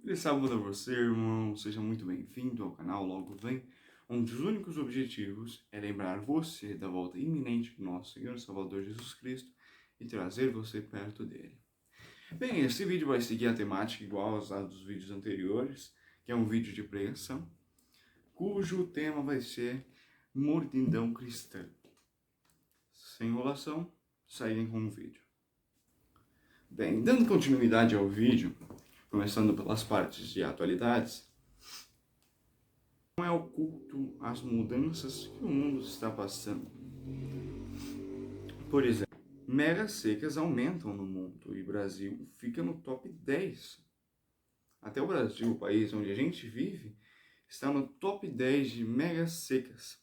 Feliz sábado a você, irmão. Seja muito bem-vindo ao canal Logo Vem, onde os únicos objetivos é lembrar você da volta iminente do nosso Senhor e Salvador Jesus Cristo e trazer você perto dele. Bem, esse vídeo vai seguir a temática igual aos dos vídeos anteriores, que é um vídeo de pregação, cujo tema vai ser Mornidão Cristã. Sem enrolação, saírem com o vídeo. Bem, dando continuidade ao vídeo, começando pelas partes de atualidades, não é oculto as mudanças que o mundo está passando. Por exemplo, megas secas aumentam no mundo e o Brasil fica no top 10. Até o Brasil, o país onde a gente vive, está no top 10 de megas secas.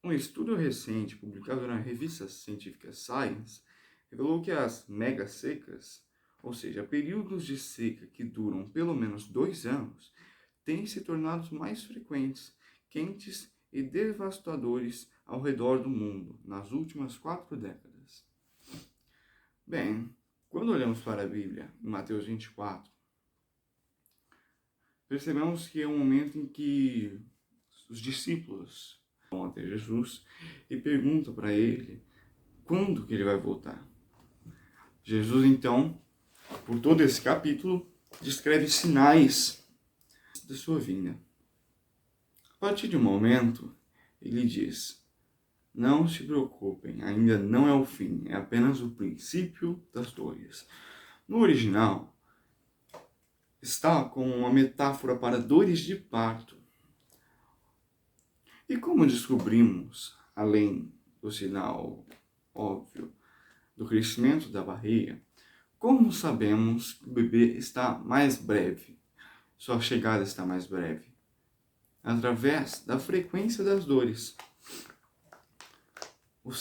Um estudo recente publicado na revista científica Science revelou que as megas secas, ou seja, períodos de seca que duram pelo menos 2 anos, têm se tornado mais frequentes, quentes e devastadores ao redor do mundo nas últimas 4 décadas. Bem, quando olhamos para a Bíblia, em Mateus 24, percebemos que é um momento em que os discípulos vão até Jesus e perguntam para ele quando que ele vai voltar. Jesus, então, por todo esse capítulo, descreve sinais da sua vinda. A partir de um momento, ele diz: não se preocupem, ainda não é o fim, é apenas o princípio das dores. No original, está como uma metáfora para dores de parto. E como descobrimos, além do sinal óbvio do crescimento da barriga, como sabemos que o bebê está mais breve? Sua chegada está mais breve? Através da frequência das dores. O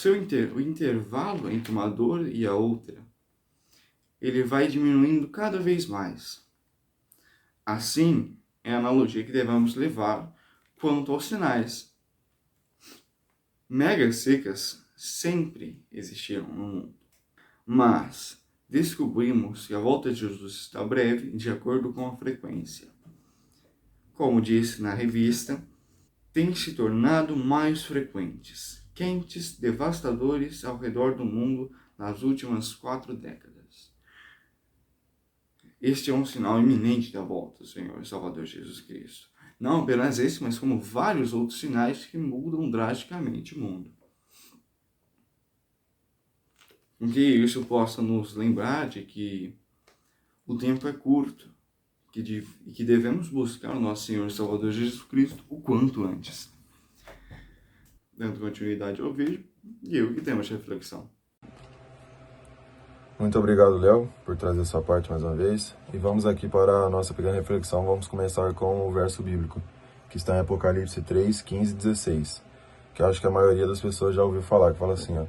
intervalo entre uma dor e a outra, ele vai diminuindo cada vez mais. Assim, é a analogia que devemos levar quanto aos sinais. Megas secas sempre existiram no mundo, mas descobrimos que a volta de Jesus está breve de acordo com a frequência. Como disse na revista, têm se tornado mais frequentes, quentes, devastadores ao redor do mundo nas últimas 4 décadas. Este é um sinal iminente da volta do Senhor e Salvador Jesus Cristo. Não apenas esse, mas como vários outros sinais que mudam drasticamente o mundo. Com que isso possa nos lembrar de que o tempo é curto e que devemos buscar o nosso Senhor e Salvador Jesus Cristo o quanto antes. Dando continuidade ao vídeo, e eu que temos reflexão. Muito obrigado, Léo, por trazer sua parte mais uma vez. E vamos aqui para a nossa pequena reflexão. Vamos começar com o verso bíblico, que está em Apocalipse 3, 15 e 16, que eu acho que a maioria das pessoas já ouviu falar, que fala assim, ó: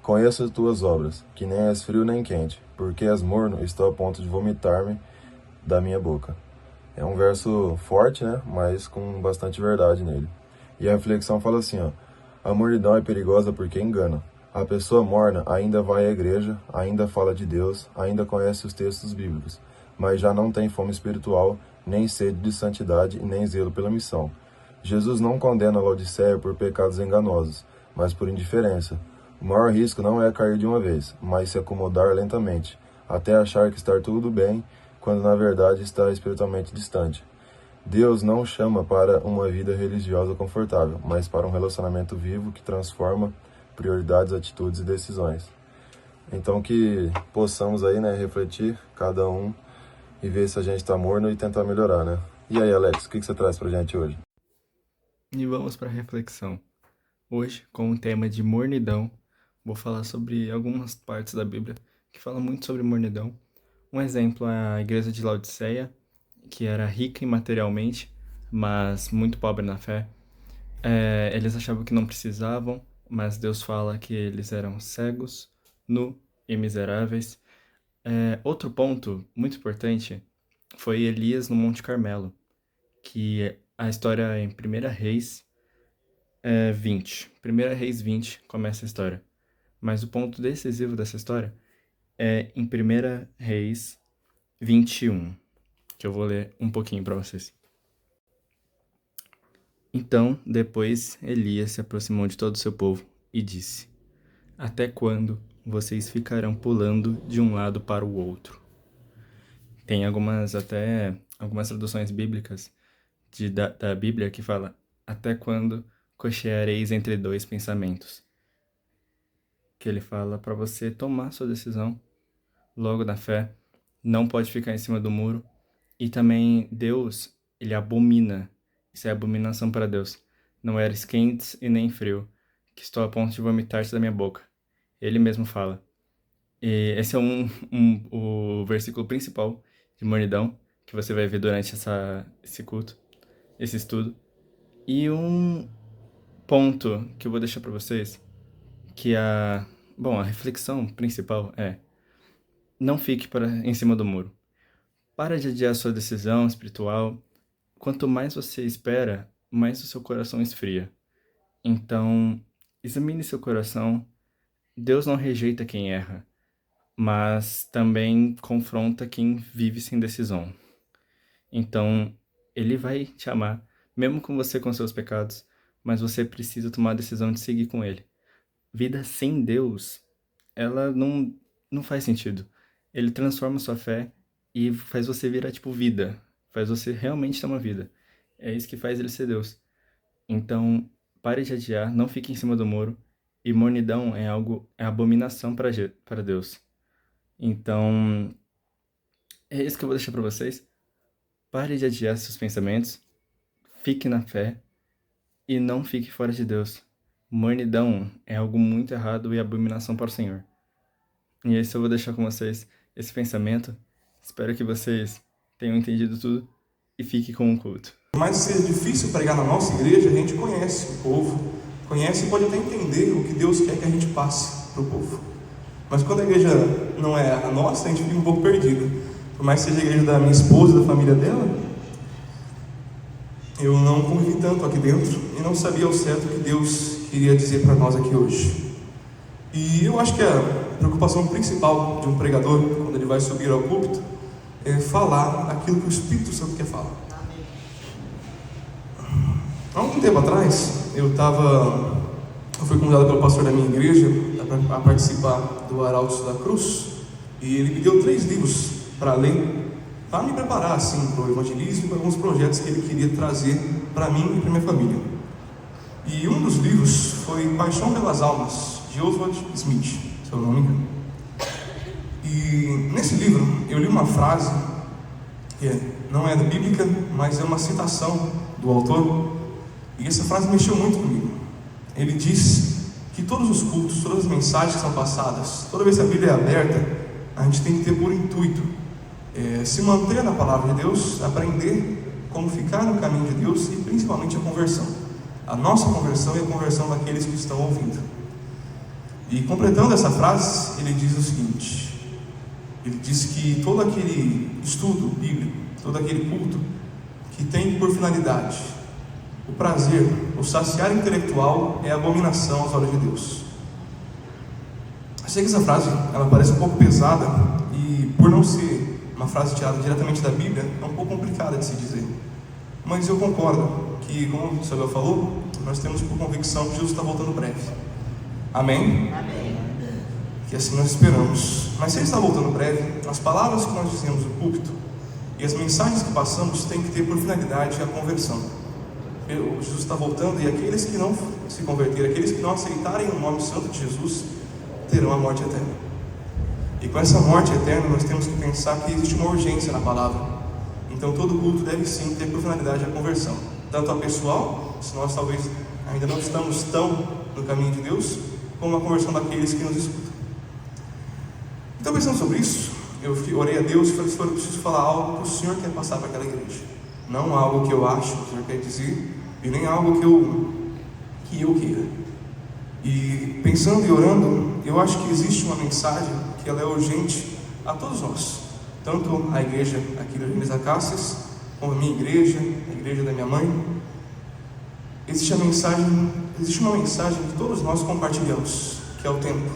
conheço as tuas obras, que nem és frio nem quente, porque és morno, estou a ponto de vomitar-me da minha boca. É um verso forte, né, mas com bastante verdade nele. E a reflexão fala assim, ó: a mornidão é perigosa porque engana. A pessoa morna ainda vai à igreja, ainda fala de Deus, ainda conhece os textos bíblicos, mas já não tem fome espiritual, nem sede de santidade e nem zelo pela missão. Jesus não condena a Laodiceia por pecados enganosos, mas por indiferença. O maior risco não é cair de uma vez, mas se acomodar lentamente, até achar que está tudo bem, quando na verdade está espiritualmente distante. Deus não chama para uma vida religiosa confortável, mas para um relacionamento vivo que transforma prioridades, atitudes e decisões. Então que possamos aí, né, refletir cada um e ver se a gente está morno e tentar melhorar, né? E aí, Alex, o que você traz pra gente hoje? E vamos para a reflexão. Hoje, com o tema de mornidão, vou falar sobre algumas partes da Bíblia que falam muito sobre mornidão. Um exemplo é a igreja de Laodiceia, que era rica materialmente, mas muito pobre na fé. Eles achavam que não precisavam, mas Deus fala que eles eram cegos, nu e miseráveis. Outro ponto muito importante foi Elias no Monte Carmelo, que a história em 1 Reis 20. 1 Reis 20 começa a história. Mas o ponto decisivo dessa história é em 1 Reis 21. que eu vou ler um pouquinho para vocês. Então, depois, Elias se aproximou de todo o seu povo e disse: Até quando vocês ficarão pulando de um lado para o outro? Tem algumas traduções bíblicas da Bíblia que fala: Até quando cocheareis entre dois pensamentos? Que ele fala para você tomar sua decisão logo na fé, não pode ficar em cima do muro. E também Deus, ele abomina. Isso é abominação para Deus. Não eres quentes e nem frio, que estou a ponto de vomitar-te da minha boca. Ele mesmo fala. E esse é o versículo principal de mornidão que você vai ver durante esse culto, esse estudo. E um ponto que eu vou deixar para vocês, que a reflexão principal é: não fique em cima do muro. Para de adiar sua decisão espiritual. Quanto mais você espera, mais o seu coração esfria. Então, examine seu coração. Deus não rejeita quem erra, mas também confronta quem vive sem decisão. Então, ele vai te amar, mesmo com você com seus pecados, mas você precisa tomar a decisão de seguir com ele. Vida sem Deus, ela não faz sentido. Ele transforma sua fé e faz você virar vida. Faz você realmente ter uma vida. É isso que faz ele ser Deus. Então, pare de adiar, não fique em cima do muro. E mornidão é abominação para Deus. Então, é isso que eu vou deixar para vocês. Pare de adiar seus pensamentos. Fique na fé. E não fique fora de Deus. Mornidão é algo muito errado e abominação para o Senhor. E isso eu vou deixar com vocês, esse pensamento. Espero que vocês tenham entendido tudo e fique com o culto. Por mais que seja difícil pregar na nossa igreja, a gente conhece o povo, conhece e pode até entender o que Deus quer que a gente passe para o povo. Mas quando a igreja não é a nossa, a gente fica um pouco perdido. Por mais que seja a igreja da minha esposa e da família dela, eu não convivi tanto aqui dentro e não sabia ao certo o que Deus queria dizer para nós aqui hoje. E eu acho que a preocupação principal de um pregador, quando ele vai subir ao púlpito, é falar aquilo que o Espírito Santo quer falar. Há algum tempo atrás, eu fui convidado pelo pastor da minha igreja a participar do Arautos da Cruz, e ele me deu 3 livros para ler, para me preparar assim, para o evangelismo e para alguns projetos que ele queria trazer para mim e para minha família. E um dos livros foi Paixão pelas Almas, de Oswald Smith, se eu não me engano. E nesse livro eu li uma frase que não é bíblica, mas é uma citação do autor, e essa frase mexeu muito comigo. Ele diz que todos os cultos, todas as mensagens que são passadas, toda vez que a Bíblia é aberta, a gente tem que ter por intuito se manter na palavra de Deus, aprender como ficar no caminho de Deus e principalmente a conversão. A nossa conversão e a conversão daqueles que estão ouvindo. E completando essa frase, ele diz o seguinte: ele diz que todo aquele estudo bíblico, todo aquele culto que tem por finalidade o prazer, o saciar intelectual, é abominação aos olhos de Deus. Eu sei que essa frase ela parece um pouco pesada e, por não ser uma frase tirada diretamente da Bíblia, é um pouco complicada de se dizer. Mas eu concordo que, como o Isabel falou, nós temos por convicção que Jesus está voltando breve. Amém? Amém. Que assim nós esperamos. Mas se ele está voltando breve, as palavras que nós dizemos no púlpito e as mensagens que passamos têm que ter por finalidade a conversão. Jesus está voltando e aqueles que não se converterem, aqueles que não aceitarem o nome santo de Jesus, terão a morte eterna. E com essa morte eterna nós temos que pensar que existe uma urgência na palavra. Então todo culto deve sim ter por finalidade a conversão, tanto a pessoal, se nós talvez ainda não estamos tão no caminho de Deus, como a conversão daqueles que nos escutam. Então, pensando sobre isso, eu orei a Deus e falei: Senhor, eu preciso falar algo que o Senhor quer passar para aquela igreja, não algo que eu acho que o Senhor quer dizer e nem algo que eu queira. E pensando e orando, eu acho que existe uma mensagem que ela é urgente a todos nós, tanto a igreja aqui da Igreja Acácias, como a minha igreja, a igreja da minha mãe. Existe uma mensagem que todos nós compartilhamos, que é o tempo.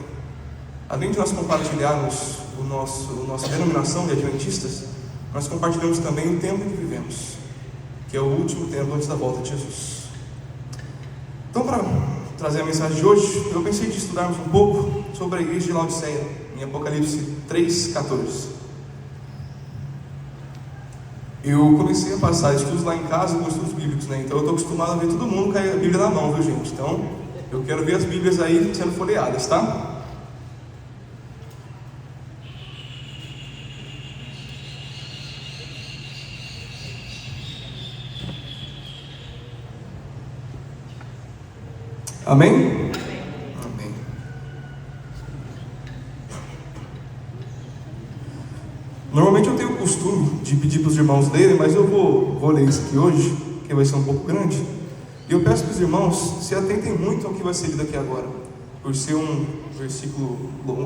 Além de nós compartilharmos nossa denominação de adventistas, nós compartilhamos também o tempo em que vivemos, que é o último tempo antes da volta de Jesus. Então, para trazer a mensagem de hoje, eu pensei de estudarmos um pouco sobre a igreja de Laodiceia, em Apocalipse 3:14. Eu comecei a passar estudos lá em casa com estudos bíblicos, né? Então eu estou acostumado a ver todo mundo com a Bíblia na mão, viu, gente? Então eu quero ver as Bíblias aí sendo folheadas, tá? Amém? Amém. Normalmente eu tenho o costume de pedir para os irmãos lerem, mas eu vou ler isso aqui hoje, que vai ser um pouco grande. E eu peço que os irmãos se atentem muito ao que vai ser lido aqui agora. Por ser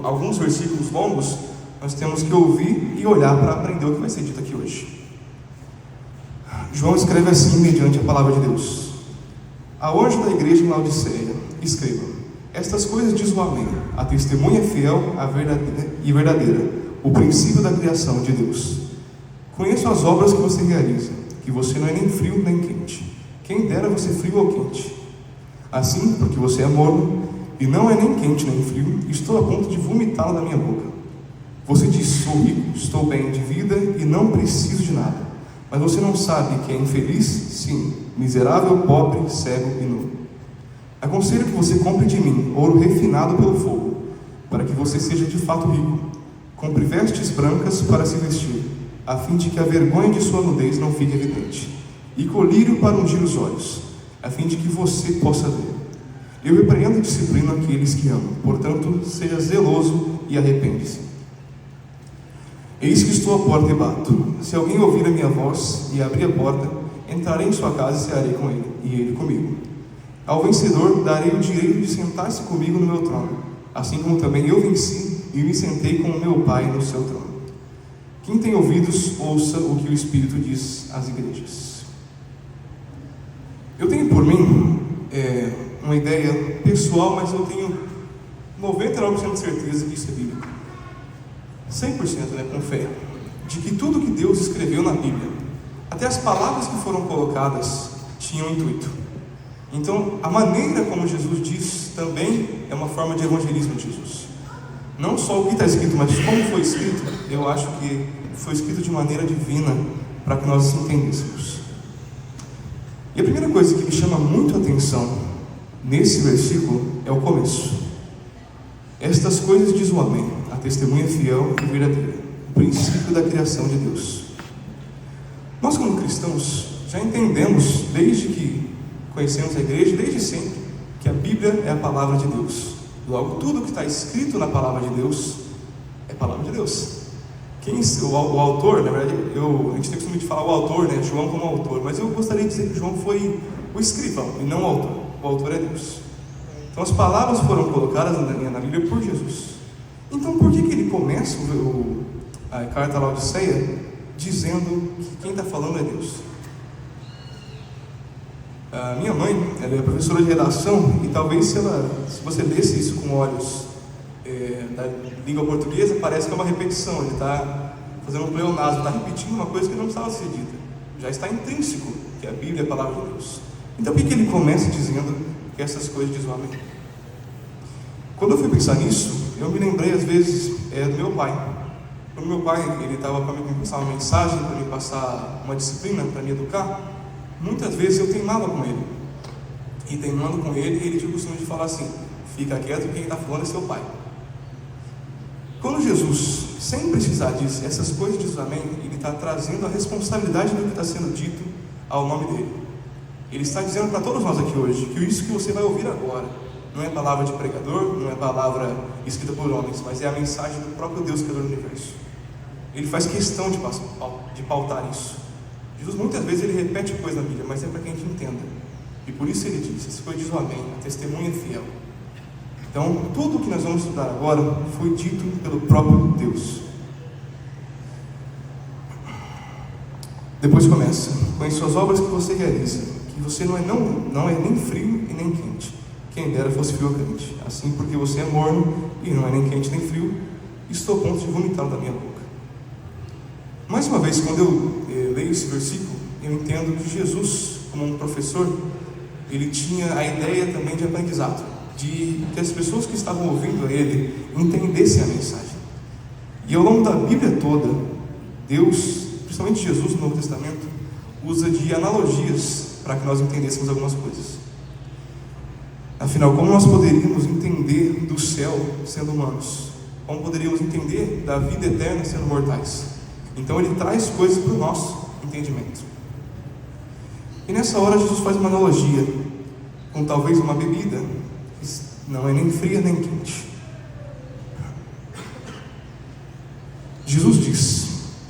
alguns versículos longos, nós temos que ouvir e olhar para aprender o que vai ser dito aqui hoje. João escreve assim, mediante a palavra de Deus: A anjo da igreja em Laodiceia, escreva: Estas coisas diz o Amém, a testemunha fiel e verdadeira, o princípio da criação de Deus. Conheço as obras que você realiza, que você não é nem frio nem quente. Quem dera você frio ou quente. Assim, porque você é morno, e não é nem quente nem frio, estou a ponto de vomitá-lo da minha boca. Você diz: sou rico, estou bem de vida e não preciso de nada. Mas você não sabe que é infeliz? Sim, miserável, pobre, cego e nu. Aconselho que você compre de mim ouro refinado pelo fogo, para que você seja de fato rico. Compre vestes brancas para se vestir, a fim de que a vergonha de sua nudez não fique evidente, e colírio para ungir os olhos, a fim de que você possa ver. Eu repreendo e disciplino aqueles que amo, portanto, seja zeloso e arrepende-se. Eis que estou à porta e bato. Se alguém ouvir a minha voz e abrir a porta, entrarei em sua casa e cearei com ele, e ele comigo. Ao vencedor darei o direito de sentar-se comigo no meu trono, assim como também eu venci e me sentei com o meu Pai no seu trono. Quem tem ouvidos, ouça o que o Espírito diz às igrejas. Eu tenho por mim uma ideia pessoal, mas eu tenho 99% de certeza que isso é bíblico. 100%, né, com fé, de que tudo que Deus escreveu na Bíblia, até as palavras que foram colocadas, tinham intuito. Então, a maneira como Jesus diz também é uma forma de evangelismo de Jesus. Não só o que está escrito, mas como foi escrito, eu acho que foi escrito de maneira divina, para que nós entendêssemos. E a primeira coisa que me chama muito a atenção nesse versículo é o começo. Estas coisas diz o Amém, a testemunha fiel e verdadeira, o princípio da criação de Deus. Nós, como cristãos, já entendemos, desde que conhecemos a igreja, desde sempre, que a Bíblia é a palavra de Deus. Logo, tudo que está escrito na palavra de Deus é palavra de Deus. O autor, na verdade, a gente tem costume de falar o autor, né, João como autor, mas eu gostaria de dizer que João foi o escrivão e não o autor. O autor é Deus. Então as palavras foram colocadas na Bíblia por Jesus. Então por que ele começa a carta a Laodiceia dizendo que quem está falando é Deus? A minha mãe, ela é professora de redação, e talvez se você lesse isso com olhos da língua portuguesa, parece que é uma repetição. Ele está fazendo um pleonasmo, está repetindo uma coisa que não precisava ser dita. Já está intrínseco que a Bíblia é a palavra de Deus. Então por que ele começa dizendo que essas coisas diz o Amém? Quando eu fui pensar nisso, eu me lembrei às vezes do meu pai. Quando meu pai estava para me passar uma mensagem, para me passar uma disciplina, para me educar, muitas vezes eu teimava com ele. E teimando com ele, ele tinha o costume de falar assim: fica quieto, quem está falando é seu pai. Quando Jesus, sem precisar disso, essas coisas diz o Amém, ele está trazendo a responsabilidade do que está sendo dito ao nome dele. Ele está dizendo para todos nós aqui hoje que isso que você vai ouvir agora não é palavra de pregador, não é palavra escrita por homens, mas é a mensagem do próprio Deus, Criador do universo. Ele faz questão de pautar isso. Jesus muitas vezes ele repete coisa na Bíblia, mas é para que a gente entenda. E por isso ele diz: essa coisa diz o Amém, a testemunha fiel. Então, tudo o que nós vamos estudar agora foi dito pelo próprio Deus. Depois começa: conheço as obras que você realiza, que você não é nem frio e nem quente. Quem dera fosse frio ou quente. Assim, porque você é morno e não é nem quente nem frio, estou a ponto de vomitá-lo da minha boca. Mais uma vez, quando eu leio esse versículo, eu entendo que Jesus, como um professor, ele tinha a ideia também de aprendizado, de que as pessoas que estavam ouvindo a ele entendessem a mensagem. E ao longo da Bíblia toda, Deus, principalmente Jesus no Novo Testamento, usa de analogias para que nós entendêssemos algumas coisas. Afinal, como nós poderíamos entender do céu sendo humanos? Como poderíamos entender da vida eterna sendo mortais? Então ele traz coisas para o nosso entendimento. E nessa hora Jesus faz uma analogia com talvez uma bebida que não é nem fria nem quente. Jesus diz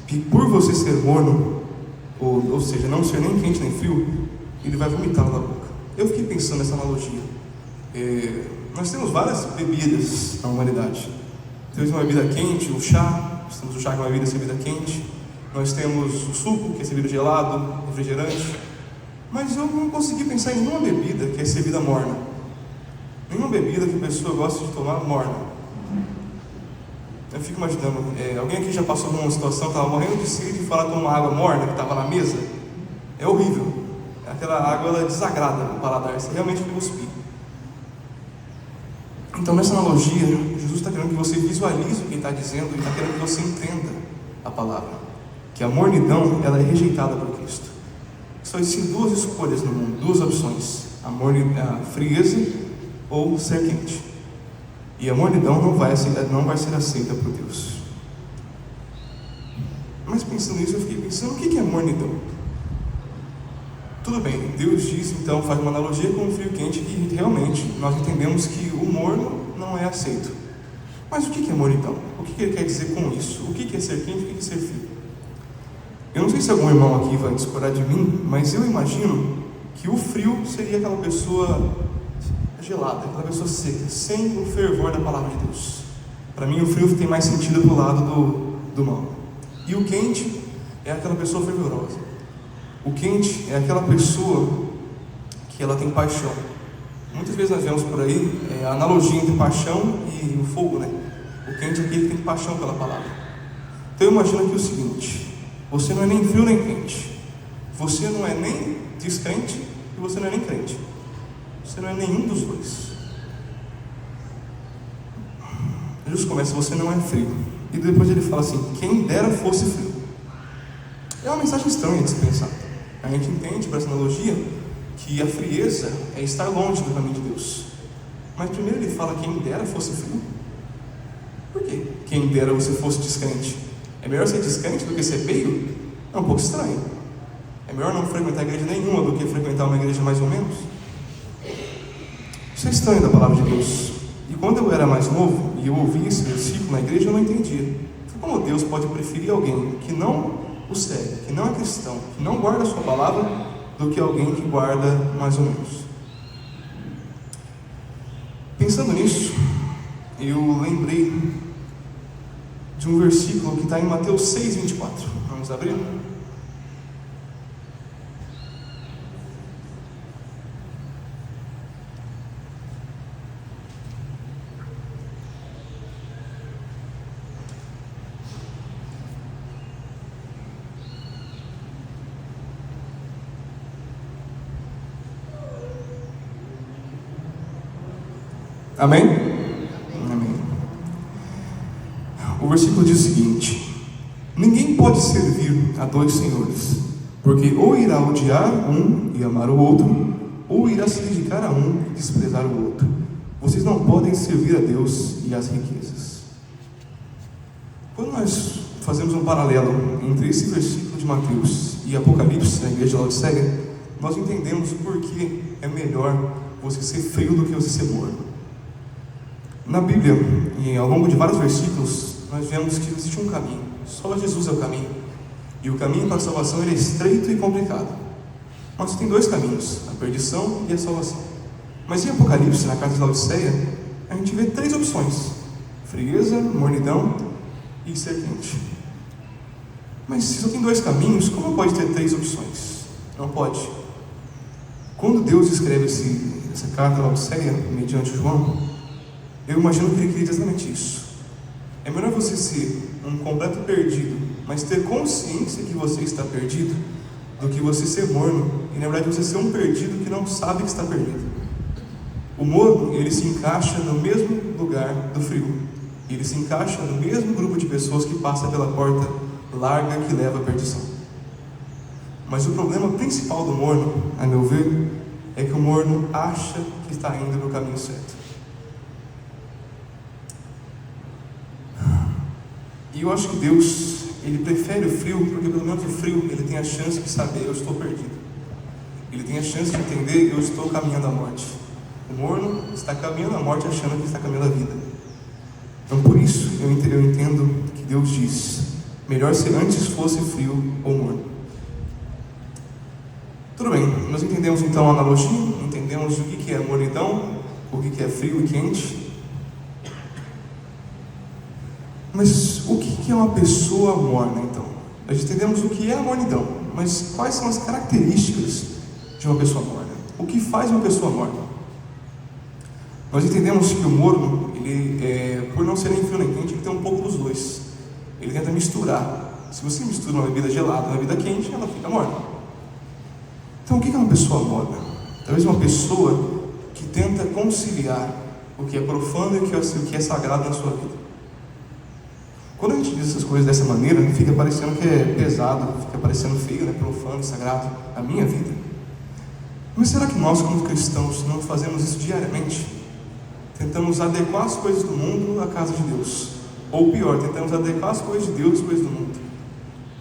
que por você ser morno, ou seja, não ser nem quente nem frio, ele vai vomitar na boca. Eu fiquei pensando nessa analogia. Nós temos várias bebidas na humanidade. Temos uma bebida quente, o chá. Nós temos o chá que é uma bebida quente. Nós temos o suco, que é servido gelado, refrigerante. Mas eu não consegui pensar em nenhuma bebida que é servida morna. Nenhuma bebida que a pessoa gosta de tomar morna. Eu fico imaginando, alguém aqui já passou por uma situação que estava morrendo de sede e fala tomar água morna que estava na mesa? É horrível. Aquela água, ela desagrada o paladar, você realmente quer cuspir. Então, nessa analogia, Jesus está querendo que você visualize o que ele está dizendo e está querendo que você entenda a palavra. Que a mornidão, ela é rejeitada por Cristo. Só existem duas escolhas no mundo, duas opções: a frieza ou ser quente. E a mornidão não vai ser aceita por Deus. Mas pensando nisso, eu fiquei pensando, o que é mornidão? Tudo bem, Deus diz, então, faz uma analogia com o frio quente, que realmente nós entendemos que o morno não é aceito. Mas o que é mornidão? O que ele quer dizer com isso? O que é ser quente e o que é ser frio? Eu não sei se algum irmão aqui vai discordar de mim, mas eu imagino que o frio seria aquela pessoa gelada, aquela pessoa seca, sem o fervor da palavra de Deus. Para mim, o frio tem mais sentido pro lado do mal. E o quente é aquela pessoa fervorosa. O quente é aquela pessoa que ela tem paixão. Muitas vezes nós vemos por aí a analogia entre paixão e o fogo, né? O quente é aquele que tem paixão pela palavra. Então eu imagino aqui o seguinte: você não é nem frio nem quente. Você não é nem descrente e você não é nem crente. Você não é nenhum dos dois. Jesus começa, você não é frio. E depois ele fala assim, quem dera fosse frio. É uma mensagem estranha de se pensar. A gente entende por essa analogia que a frieza é estar longe do caminho de Deus. Mas primeiro ele fala, quem dera fosse frio. Por quê? Quem dera você fosse descrente. É melhor ser descrente do que ser feio? É um pouco estranho. É melhor não frequentar igreja nenhuma do que frequentar uma igreja mais ou menos. Isso é estranho da palavra de Deus. E quando eu era mais novo e eu ouvi esse versículo na igreja, eu não entendia. Como Deus pode preferir alguém que não o segue, que não é cristão, que não guarda a sua palavra, do que alguém que guarda mais ou menos? Pensando nisso, eu lembrei de um versículo que está em Mateus 6:24. Vamos abrir? Amém? Amém. O versículo diz o seguinte: ninguém pode servir a dois senhores, porque ou irá odiar um e amar o outro, ou irá se dedicar a um e desprezar o outro. Vocês não podem servir a Deus e às riquezas. Quando nós fazemos um paralelo entre esse versículo de Mateus e Apocalipse, na igreja de Laodiceia, nós entendemos o porquê é melhor você ser frio do que você ser morno. Na Bíblia, e ao longo de vários versículos, nós vemos que existe um caminho. Só Jesus é o caminho. E o caminho para a salvação ele é estreito e complicado. Mas tem dois caminhos, a perdição e a salvação. Mas em Apocalipse, na casa de Laodiceia, a gente vê três opções: frieza, mornidão e ser quente. Mas se só tem dois caminhos, como pode ter três opções? Não pode. Quando Deus escreve essa carta a Laodiceia, mediante João, eu imagino que ele queria exatamente isso. É melhor você ser um completo perdido mais ter consciência que você está perdido, do que você ser morno e na verdade você ser um perdido que não sabe que está perdido. O morno, ele se encaixa no mesmo lugar do frio. Ele se encaixa no mesmo grupo de pessoas que passa pela porta larga que leva à perdição. Mas o problema principal do morno, a meu ver, é que o morno acha que está indo no caminho certo. E eu acho que Deus, ele prefere o frio, porque pelo menos o frio, ele tem a chance de saber, eu estou perdido. Ele tem a chance de entender, eu estou caminhando à morte. O morno está caminhando à morte achando que está caminhando à vida. Então por isso eu entendo que Deus diz, melhor se antes fosse frio ou morno. Tudo bem, nós entendemos então a analogia, entendemos o que é mornidão, o que é frio e quente. Mas o que é uma pessoa morna então? Nós entendemos o que é a mornidão, mas quais são as características de uma pessoa morna? O que faz uma pessoa morna? Nós entendemos que o morno, ele, por não ser nem frio nem quente, ele tem um pouco dos dois. Ele tenta misturar. Se você mistura uma bebida gelada na bebida quente, ela fica morna. Então o que é uma pessoa morna? Talvez uma pessoa que tenta conciliar o que é profano e o que é sagrado na sua vida. Quando a gente diz essas coisas dessa maneira, fica parecendo que é pesado, fica parecendo feio, né? Profano e sagrado a minha vida. Mas será que nós, como cristãos, não fazemos isso diariamente? Tentamos adequar as coisas do mundo à casa de Deus. Ou pior, tentamos adequar as coisas de Deus às coisas do mundo.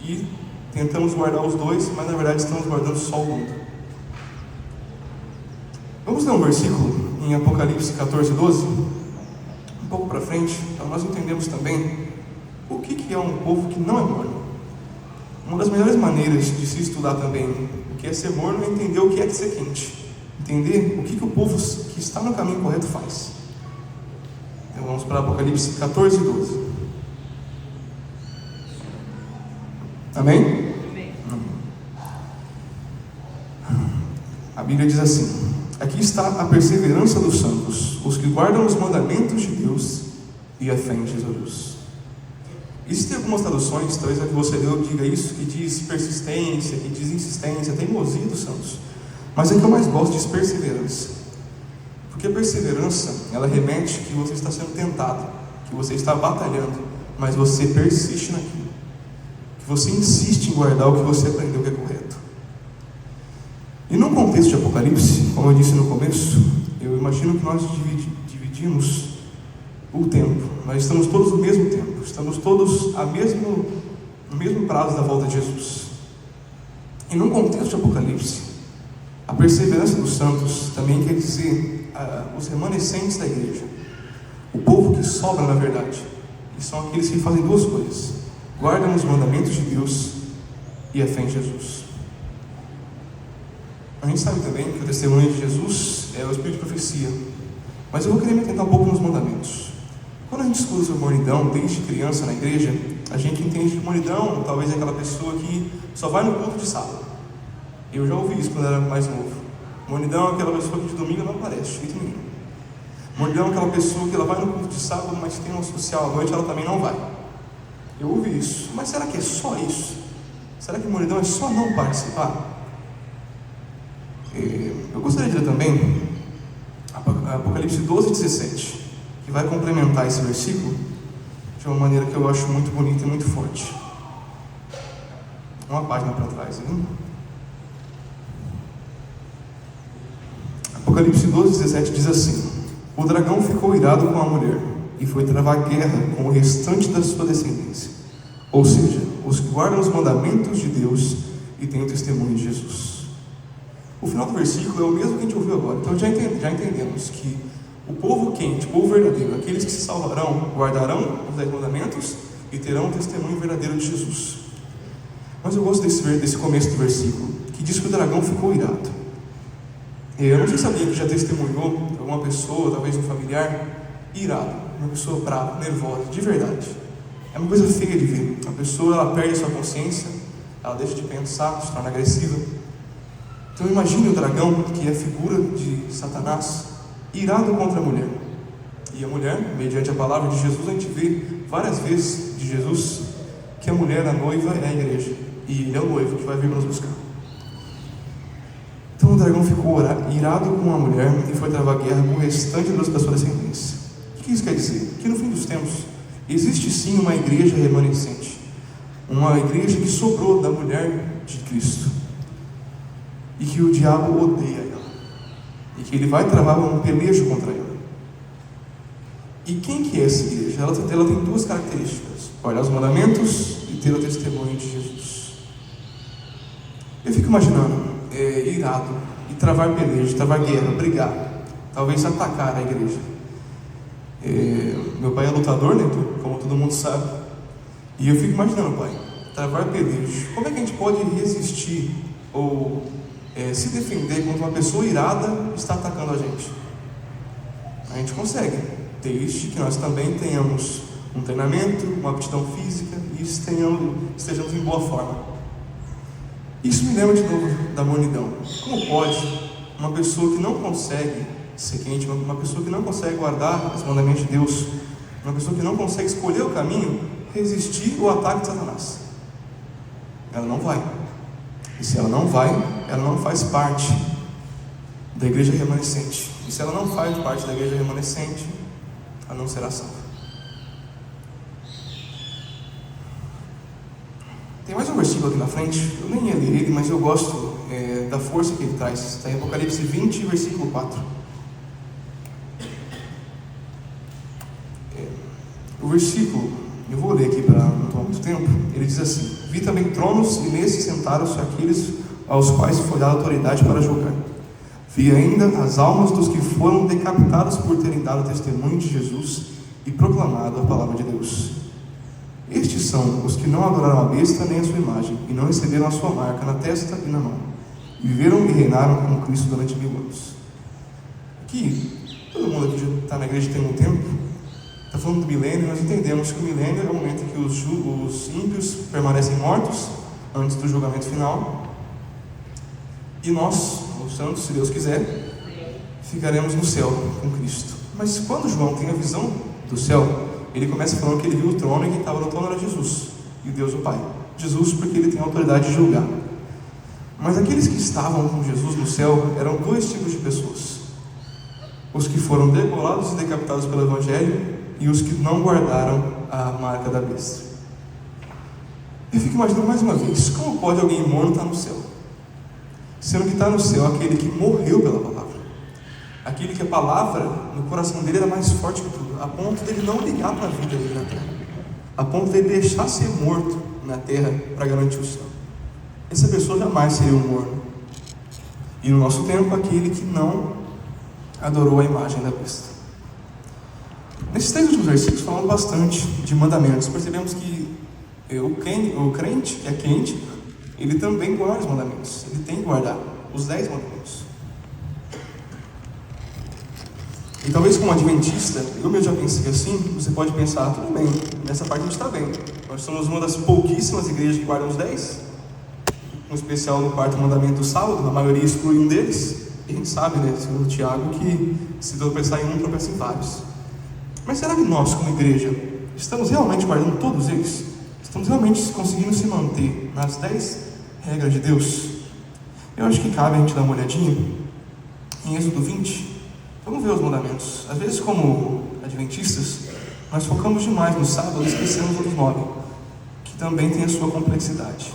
E tentamos guardar os dois, mas na verdade estamos guardando só o mundo. Vamos ler um versículo em Apocalipse 14, 12? Um pouco para frente, para nós entendemos também o que é um povo que não é morno. Uma das melhores maneiras de se estudar também o que é ser morno é entender o que é ser quente. Entender o que o povo que está no caminho correto faz. Então vamos para Apocalipse 14, 12. Amém? Amém. A Bíblia diz assim: aqui está a perseverança dos santos, os que guardam os mandamentos de Deus e a fé em Jesus. Existem algumas traduções, talvez a que você leu diga isso, que diz persistência, que diz insistência, teimosia dos santos. Mas a que eu mais gosto diz perseverança. Porque a perseverança, ela remete que você está sendo tentado, que você está batalhando, mas você persiste naquilo. Que você insiste em guardar o que você aprendeu que é correto. E no contexto de Apocalipse, como eu disse no começo, eu imagino que nós dividimos o tempo. Nós estamos todos no mesmo tempo. Estamos todos no mesmo prazo da volta de Jesus. E no contexto de Apocalipse, a perseverança dos santos também quer dizer os remanescentes da igreja. O povo que sobra na verdade. E são aqueles que fazem duas coisas: guardam os mandamentos de Deus e a fé em Jesus. A gente sabe também que o testemunho de Jesus é o espírito de profecia. Mas eu vou querer me atentar um pouco nos mandamentos. Quando a gente escuta sobre mornidão, desde criança na igreja, a gente entende que mornidão talvez é aquela pessoa que só vai no culto de sábado. Eu já ouvi isso quando era mais novo. Mornidão é aquela pessoa que de domingo não aparece, de jeito nenhum. Mornidão é aquela pessoa que ela vai no culto de sábado, mas tem um social à noite, ela também não vai. Eu ouvi isso. Mas será que é só isso? Será que mornidão é só não participar? Eu gostaria de ler também Apocalipse 12, 17, que vai complementar esse versículo de uma maneira que eu acho muito bonita e muito forte. Uma página para trás, hein? Apocalipse 12, 17 diz assim: o dragão ficou irado com a mulher e foi travar guerra com o restante da sua descendência, ou seja, os que guardam os mandamentos de Deus e têm o testemunho de Jesus. O final do versículo é o mesmo que a gente ouviu agora. Então já entendemos que o povo quente, o povo verdadeiro, aqueles que se salvarão, guardarão os 10 mandamentos e terão o testemunho verdadeiro de Jesus. Mas eu gosto desse começo do versículo, que diz que o dragão ficou irado. Eu não sei se alguém que já testemunhou alguma pessoa, talvez um familiar, irado, uma pessoa brava, nervosa, de verdade. É uma coisa feia de ver. A pessoa, ela perde a sua consciência, ela deixa de pensar, se torna agressiva. Então imagine o dragão, que é a figura de Satanás, irado contra a mulher. E a mulher, mediante a palavra de Jesus, a gente vê várias vezes de Jesus que a mulher, a noiva, é a igreja, e ele é o noivo que vai vir nos buscar. Então o dragão ficou irado com a mulher e foi travar guerra com o restante da sua descendência. O que isso quer dizer? Que no fim dos tempos, existe sim uma igreja remanescente, uma igreja que sobrou da mulher de Cristo, e que o diabo odeia ela, e que ele vai travar um pelejo contra ela. E quem que é essa igreja? Ela tem duas características: guardar os mandamentos e ter o testemunho de Jesus. Eu fico imaginando, irado, e travar pelejo, travar guerra, brigar, talvez atacar a igreja. Meu pai é lutador, né, como todo mundo sabe, e eu fico imaginando, pai, travar pelejo. Como é que a gente pode resistir ou se defender quando uma pessoa irada está atacando a gente? A gente consegue, desde que nós também tenhamos um treinamento, uma aptidão física e estejamos em boa forma. Isso me lembra de novo da mornidão. Como pode uma pessoa que não consegue ser quente, uma pessoa que não consegue guardar os mandamentos de Deus, uma pessoa que não consegue escolher o caminho, resistir ao ataque de Satanás? Ela não vai. E se ela não vai, ela não faz parte da igreja remanescente. E se ela não faz parte da igreja remanescente, ela não será salva. Tem mais um versículo aqui na frente, eu nem ia ler ele, mas eu gosto da força que ele traz. Está em Apocalipse 20, versículo 4. O versículo, eu vou ler aqui para não tomar muito tempo. Ele diz assim: vi também tronos, e nesses sentaram-se aqueles aos quais foi dada autoridade para julgar. Vi ainda as almas dos que foram decapitados por terem dado testemunho de Jesus e proclamado a palavra de Deus. Estes são os que não adoraram a besta nem a sua imagem, e não receberam a sua marca na testa e na mão. Viveram e reinaram com Cristo durante 1000 anos. Aqui, todo mundo aqui já está na igreja tem um tempo, está falando do milênio. Nós entendemos que o milênio é o momento em que os ímpios permanecem mortos antes do julgamento final, e nós, os santos, se Deus quiser, ficaremos no céu com Cristo. Mas quando João tem a visão do céu, ele começa falando que ele viu o trono, e quem estava no trono era Jesus, e Deus o Pai. Jesus, porque ele tem a autoridade de julgar. Mas aqueles que estavam com Jesus no céu eram dois tipos de pessoas: os que foram degolados e decapitados pelo Evangelho, e os que não guardaram a marca da besta. Eu fico imaginando mais uma vez, como pode alguém morno estar no céu? Sendo que está no céu aquele que morreu pela palavra, aquele que a palavra no coração dele era mais forte que tudo, a ponto dele não ligar para a vida dele na terra, a ponto dele deixar ser morto na terra para garantir o céu. Essa pessoa jamais seria um morno. E no nosso tempo, aquele que não adorou a imagem da besta. Nesses 3 últimos versículos falando bastante de mandamentos, percebemos que o crente que é quente, ele também guarda os mandamentos, ele tem que guardar os 10 mandamentos. E talvez como adventista, eu mesmo já pensei assim, você pode pensar, tudo bem, nessa parte a gente está bem, nós somos uma das pouquíssimas igrejas que guardam os 10, um especial no 4º mandamento do sábado, a maioria exclui um deles, e a gente sabe, né, segundo Tiago, que se tropeçar em um, tropeça em vários. Mas será que nós, como igreja, estamos realmente guardando todos eles? Estamos realmente conseguindo se manter nas 10 regras de Deus? Eu acho que cabe a gente dar uma olhadinha em Êxodo 20. Vamos ver os mandamentos. Às vezes, como adventistas, nós focamos demais no sábado e esquecemos dos 9, que também tem a sua complexidade.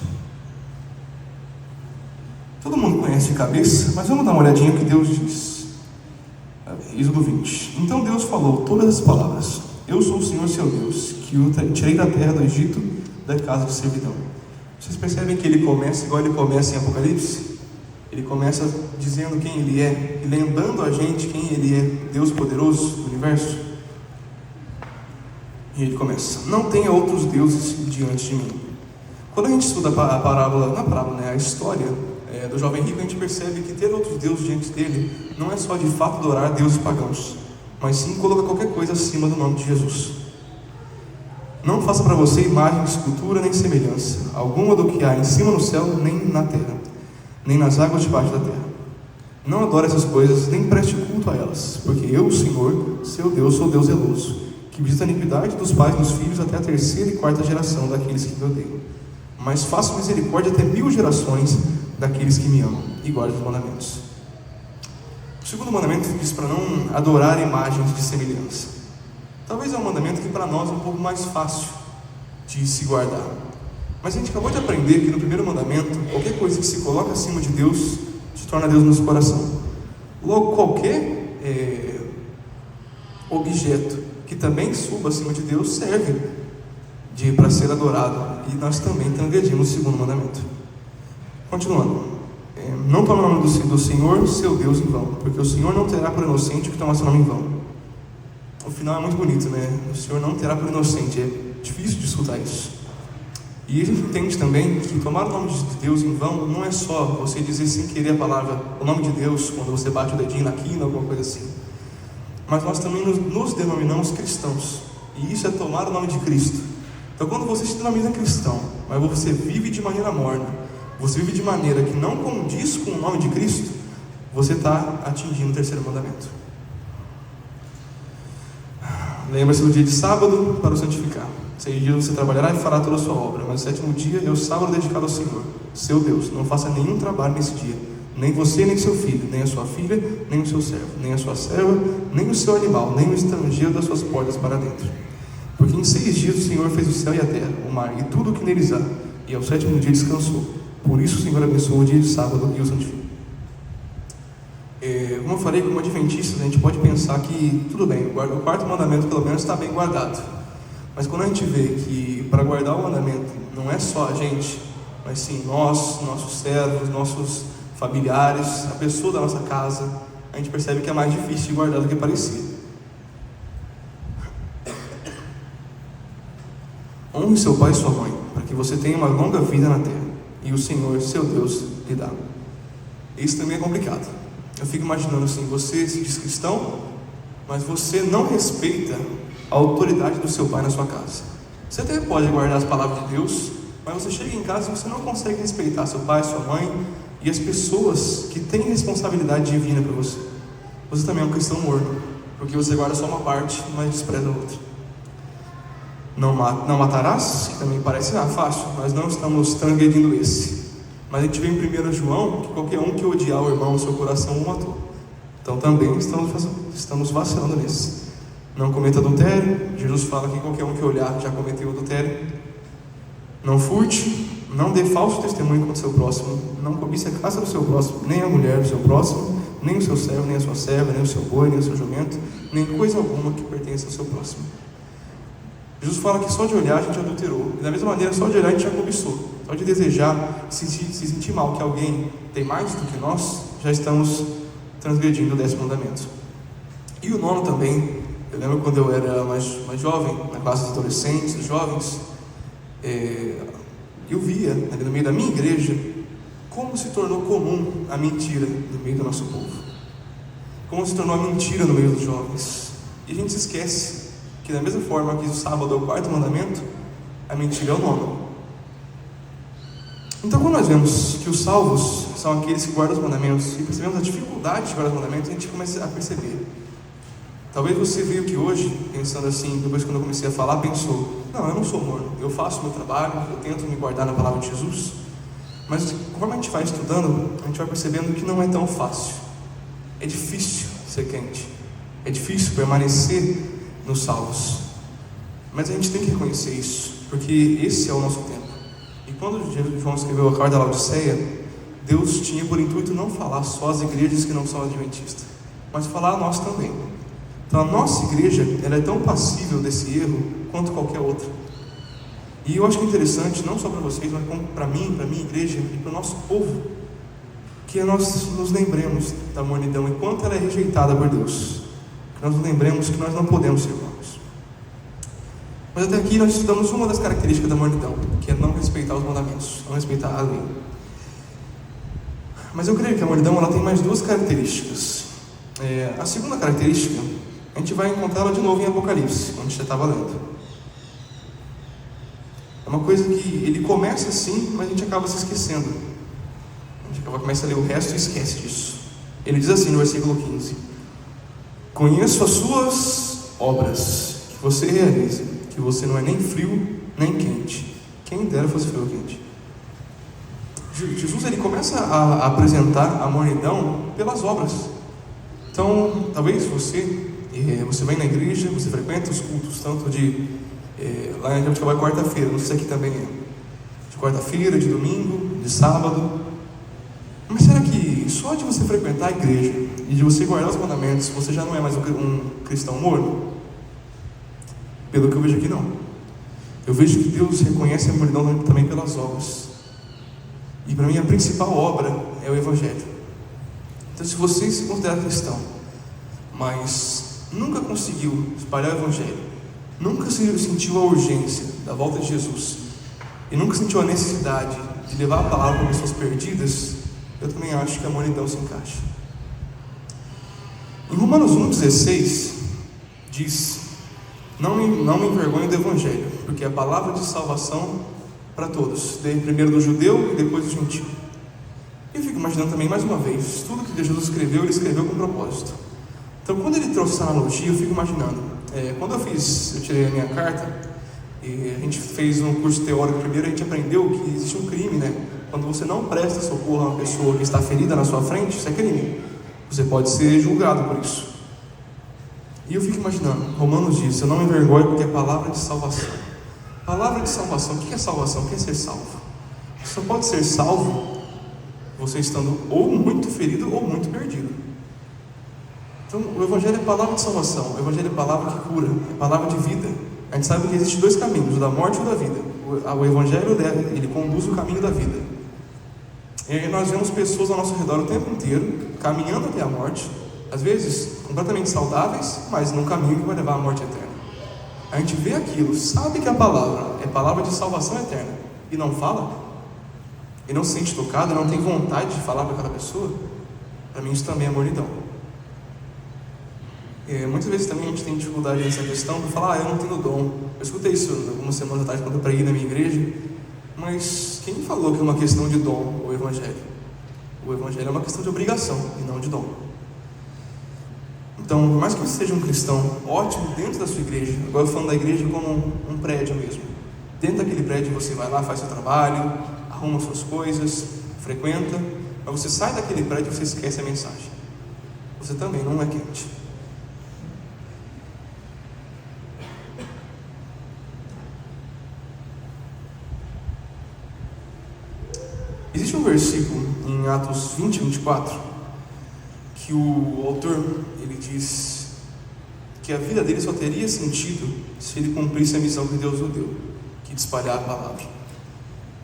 Todo mundo conhece de cabeça, mas vamos dar uma olhadinha no que Deus diz. Êxodo 20. Então Deus falou todas as palavras: eu sou o Senhor seu Deus, que o tirei da terra do Egito, da casa de servidão. Vocês percebem que ele começa igual ele começa em Apocalipse? Ele começa dizendo quem ele é, e lembrando a gente quem ele é, Deus poderoso do universo. E ele começa: não tenha outros deuses diante de mim. Quando a gente estuda a história do jovem rico, a gente percebe que ter outros deuses diante dele não é só de fato adorar deuses pagãos, mas sim colocar qualquer coisa acima do nome de Jesus. Não faça para você imagem de escultura nem semelhança alguma do que há em cima no céu, nem na terra, nem nas águas debaixo da terra. Não adore essas coisas, nem preste culto a elas, porque eu, o Senhor, seu Deus, sou Deus zeloso, que visita a iniquidade dos pais nos filhos até a 3ª e 4ª geração daqueles que me odeiam. Mas faço misericórdia até 1000 gerações daqueles que me amam e guardam os mandamentos. O segundo mandamento diz para não adorar imagens de semelhança. Talvez é um mandamento que para nós é um pouco mais fácil de se guardar. Mas a gente acabou de aprender que no primeiro mandamento, qualquer coisa que se coloca acima de Deus, se torna Deus no nosso coração. Logo, qualquer objeto que também suba acima de Deus serve para ser adorado. E nós também transgredimos o segundo mandamento. Continuando. Não tome o nome do Senhor, seu Deus, em vão, porque o Senhor não terá por inocente o que toma seu nome em vão. O final é muito bonito, né? O Senhor não terá por inocente. É difícil de escutar isso. E a gente entende também que tomar o nome de Deus em vão não é só você dizer sem querer a palavra, o nome de Deus, quando você bate o dedinho na quina, alguma coisa assim. Mas nós também nos denominamos cristãos. E isso é tomar o nome de Cristo. Então quando você se denomina cristão, mas você vive de maneira morna, você vive de maneira que não condiz com o nome de Cristo, você está atingindo o terceiro mandamento. Lembra-se do dia de sábado para o santificar. 6 dias você trabalhará e fará toda a sua obra, mas o 7º dia é o sábado dedicado ao Senhor, seu Deus. Não faça nenhum trabalho nesse dia, nem você, nem seu filho, nem a sua filha, nem o seu servo, nem a sua serva, nem o seu animal, nem o estrangeiro das suas portas para dentro. Porque em 6 dias o Senhor fez o céu e a terra, o mar e tudo o que neles há, e ao 7º dia descansou. Por isso o Senhor abençoou o dia de sábado e o santificou. Como eu falei, como adventistas, a gente pode pensar que tudo bem, o 4º mandamento pelo menos está bem guardado. Mas quando a gente vê que para guardar o mandamento não é só a gente, mas sim nós, nossos servos, nossos familiares, a pessoa da nossa casa, a gente percebe que é mais difícil de guardar do que parecia. Honre seu pai e sua mãe, para que você tenha uma longa vida na terra, e o Senhor, seu Deus, lhe dá. Isso também é complicado. Eu fico imaginando assim, você se diz cristão, mas você não respeita a autoridade do seu pai na sua casa. Você até pode guardar as palavras de Deus, mas você chega em casa e você não consegue respeitar seu pai, sua mãe e as pessoas que têm responsabilidade divina para você. Você também é um cristão morno, porque você guarda só uma parte, mas despreza a outra. Não matarás, que também parece fácil, mas não estamos transgredindo esse. Mas a gente vê em 1 João que qualquer um que odiar o irmão no seu coração o matou. Então também estamos vacilando nesse. Não cometa adultério. Jesus fala que qualquer um que olhar já cometeu adultério. Não furte. Não dê falso testemunho contra o seu próximo. Não cobice a casa do seu próximo, nem a mulher do seu próximo, nem o seu servo, nem a sua serva, nem o seu boi, nem o seu jumento, nem coisa alguma que pertença ao seu próximo. Jesus fala que só de olhar a gente adulterou. E da mesma maneira, só de olhar a gente já cobiçou. Só de desejar, se sentir mal que alguém tem mais do que nós, já estamos transgredindo o 10º mandamento. E o 9º também. Eu lembro quando eu era mais jovem, na classe de adolescentes, jovens, eu via ali no meio da minha igreja como se tornou comum a mentira no meio do nosso povo. Como se tornou a mentira no meio dos jovens. E a gente se esquece que da mesma forma que o sábado é o 4º mandamento, a mentira é o 9º. Então quando nós vemos que os salvos são aqueles que guardam os mandamentos e percebemos a dificuldade de guardar os mandamentos, a gente começa a perceber. Talvez você veio aqui hoje pensando assim, depois quando eu comecei a falar, pensou, não, eu não sou morno, eu faço o meu trabalho, eu tento me guardar na palavra de Jesus. Mas conforme a gente vai estudando, a gente vai percebendo que não é tão fácil. É difícil ser crente, é difícil permanecer nos salvos. Mas a gente tem que reconhecer isso, porque esse é o nosso tempo. E quando João escreveu a carta da Laodiceia, Deus tinha por intuito não falar só às igrejas que não são adventistas, mas falar a nós também. Então a nossa igreja, ela é tão passível desse erro quanto qualquer outra. E eu acho que é interessante, não só para vocês, mas para mim, para a minha igreja e para o nosso povo, que nós nos lembremos da mornidão e quanto ela é rejeitada por Deus. Que nós nos lembremos que nós não podemos ser mornos. Mas até aqui nós estudamos uma das características da mornidão, que é não respeitar os mandamentos, não respeitar a lei. Mas eu creio que a mornidão ela tem mais 2 características. A segunda característica, a gente vai encontrá-la de novo em Apocalipse, onde você estava lendo. É uma coisa que ele começa assim, mas a gente acaba se esquecendo. A gente começa a ler o resto e esquece disso. Ele diz assim no versículo 15: Conheço as suas obras, que você realize que você não é nem frio nem quente. Quem dera fosse frio ou quente. Jesus ele começa a apresentar a mornidão pelas obras. Então, talvez você vem na igreja, você frequenta os cultos, tanto lá em Jabuticabal é quarta-feira, não sei se aqui também é, de quarta-feira, de domingo, de sábado. Mas será que só de você frequentar a igreja e de você guardar os mandamentos, você já não é mais um cristão morno? Pelo que eu vejo aqui, não. Eu vejo que Deus reconhece a mornidão também pelas obras. E para mim a principal obra é o Evangelho. Então, se você se considera cristão, mas nunca conseguiu espalhar o Evangelho, nunca sentiu a urgência da volta de Jesus, e nunca sentiu a necessidade de levar a palavra para pessoas perdidas, eu também acho que a mornidão se encaixa. Em Romanos 1,16 diz: não me envergonho do Evangelho, porque é a palavra de salvação para todos, primeiro do judeu e depois do gentil. Eu fico imaginando também, mais uma vez, tudo que Jesus escreveu, ele escreveu com propósito. Então, quando ele trouxe essa analogia, eu fico imaginando, quando eu tirei a minha carta, e a gente fez um curso teórico primeiro, a gente aprendeu que existe um crime, né? Quando você não presta socorro a uma pessoa que está ferida na sua frente, isso é crime. Você pode ser julgado por isso. E eu fico imaginando, Romanos diz: eu não me envergonho porque é palavra de salvação. Palavra de salvação, o que é salvação? O que é ser salvo? Você só pode ser salvo você estando ou muito ferido ou muito perdido. Então, o Evangelho é palavra de salvação, o Evangelho é palavra que cura, é palavra de vida. A gente sabe que existem dois caminhos, o da morte e o da vida. O Evangelho, ele conduz o caminho da vida. E aí nós vemos pessoas ao nosso redor o tempo inteiro, caminhando até a morte, às vezes completamente saudáveis, mas num caminho que vai levar à morte eterna. A gente vê aquilo, sabe que a palavra é palavra de salvação eterna, e não fala, e não se sente tocado, não tem vontade de falar para aquela pessoa. Para mim isso também é mornidão. Muitas vezes também a gente tem dificuldade nessa questão de falar: eu não tenho dom. Eu escutei isso algumas semanas atrás quando eu preguei na minha igreja. Mas quem falou que é uma questão de dom o Evangelho? O Evangelho é uma questão de obrigação e não de dom. Então, por mais que você seja um cristão ótimo dentro da sua igreja, agora eu falando da igreja como um prédio mesmo, dentro daquele prédio você vai lá, faz seu trabalho, arruma suas coisas, frequenta, mas você sai daquele prédio e você esquece a mensagem. Você também não é quente. Existe um versículo em Atos 20, 24, que o autor, ele diz que a vida dele só teria sentido se ele cumprisse a missão que Deus o deu, que de espalhar a palavra.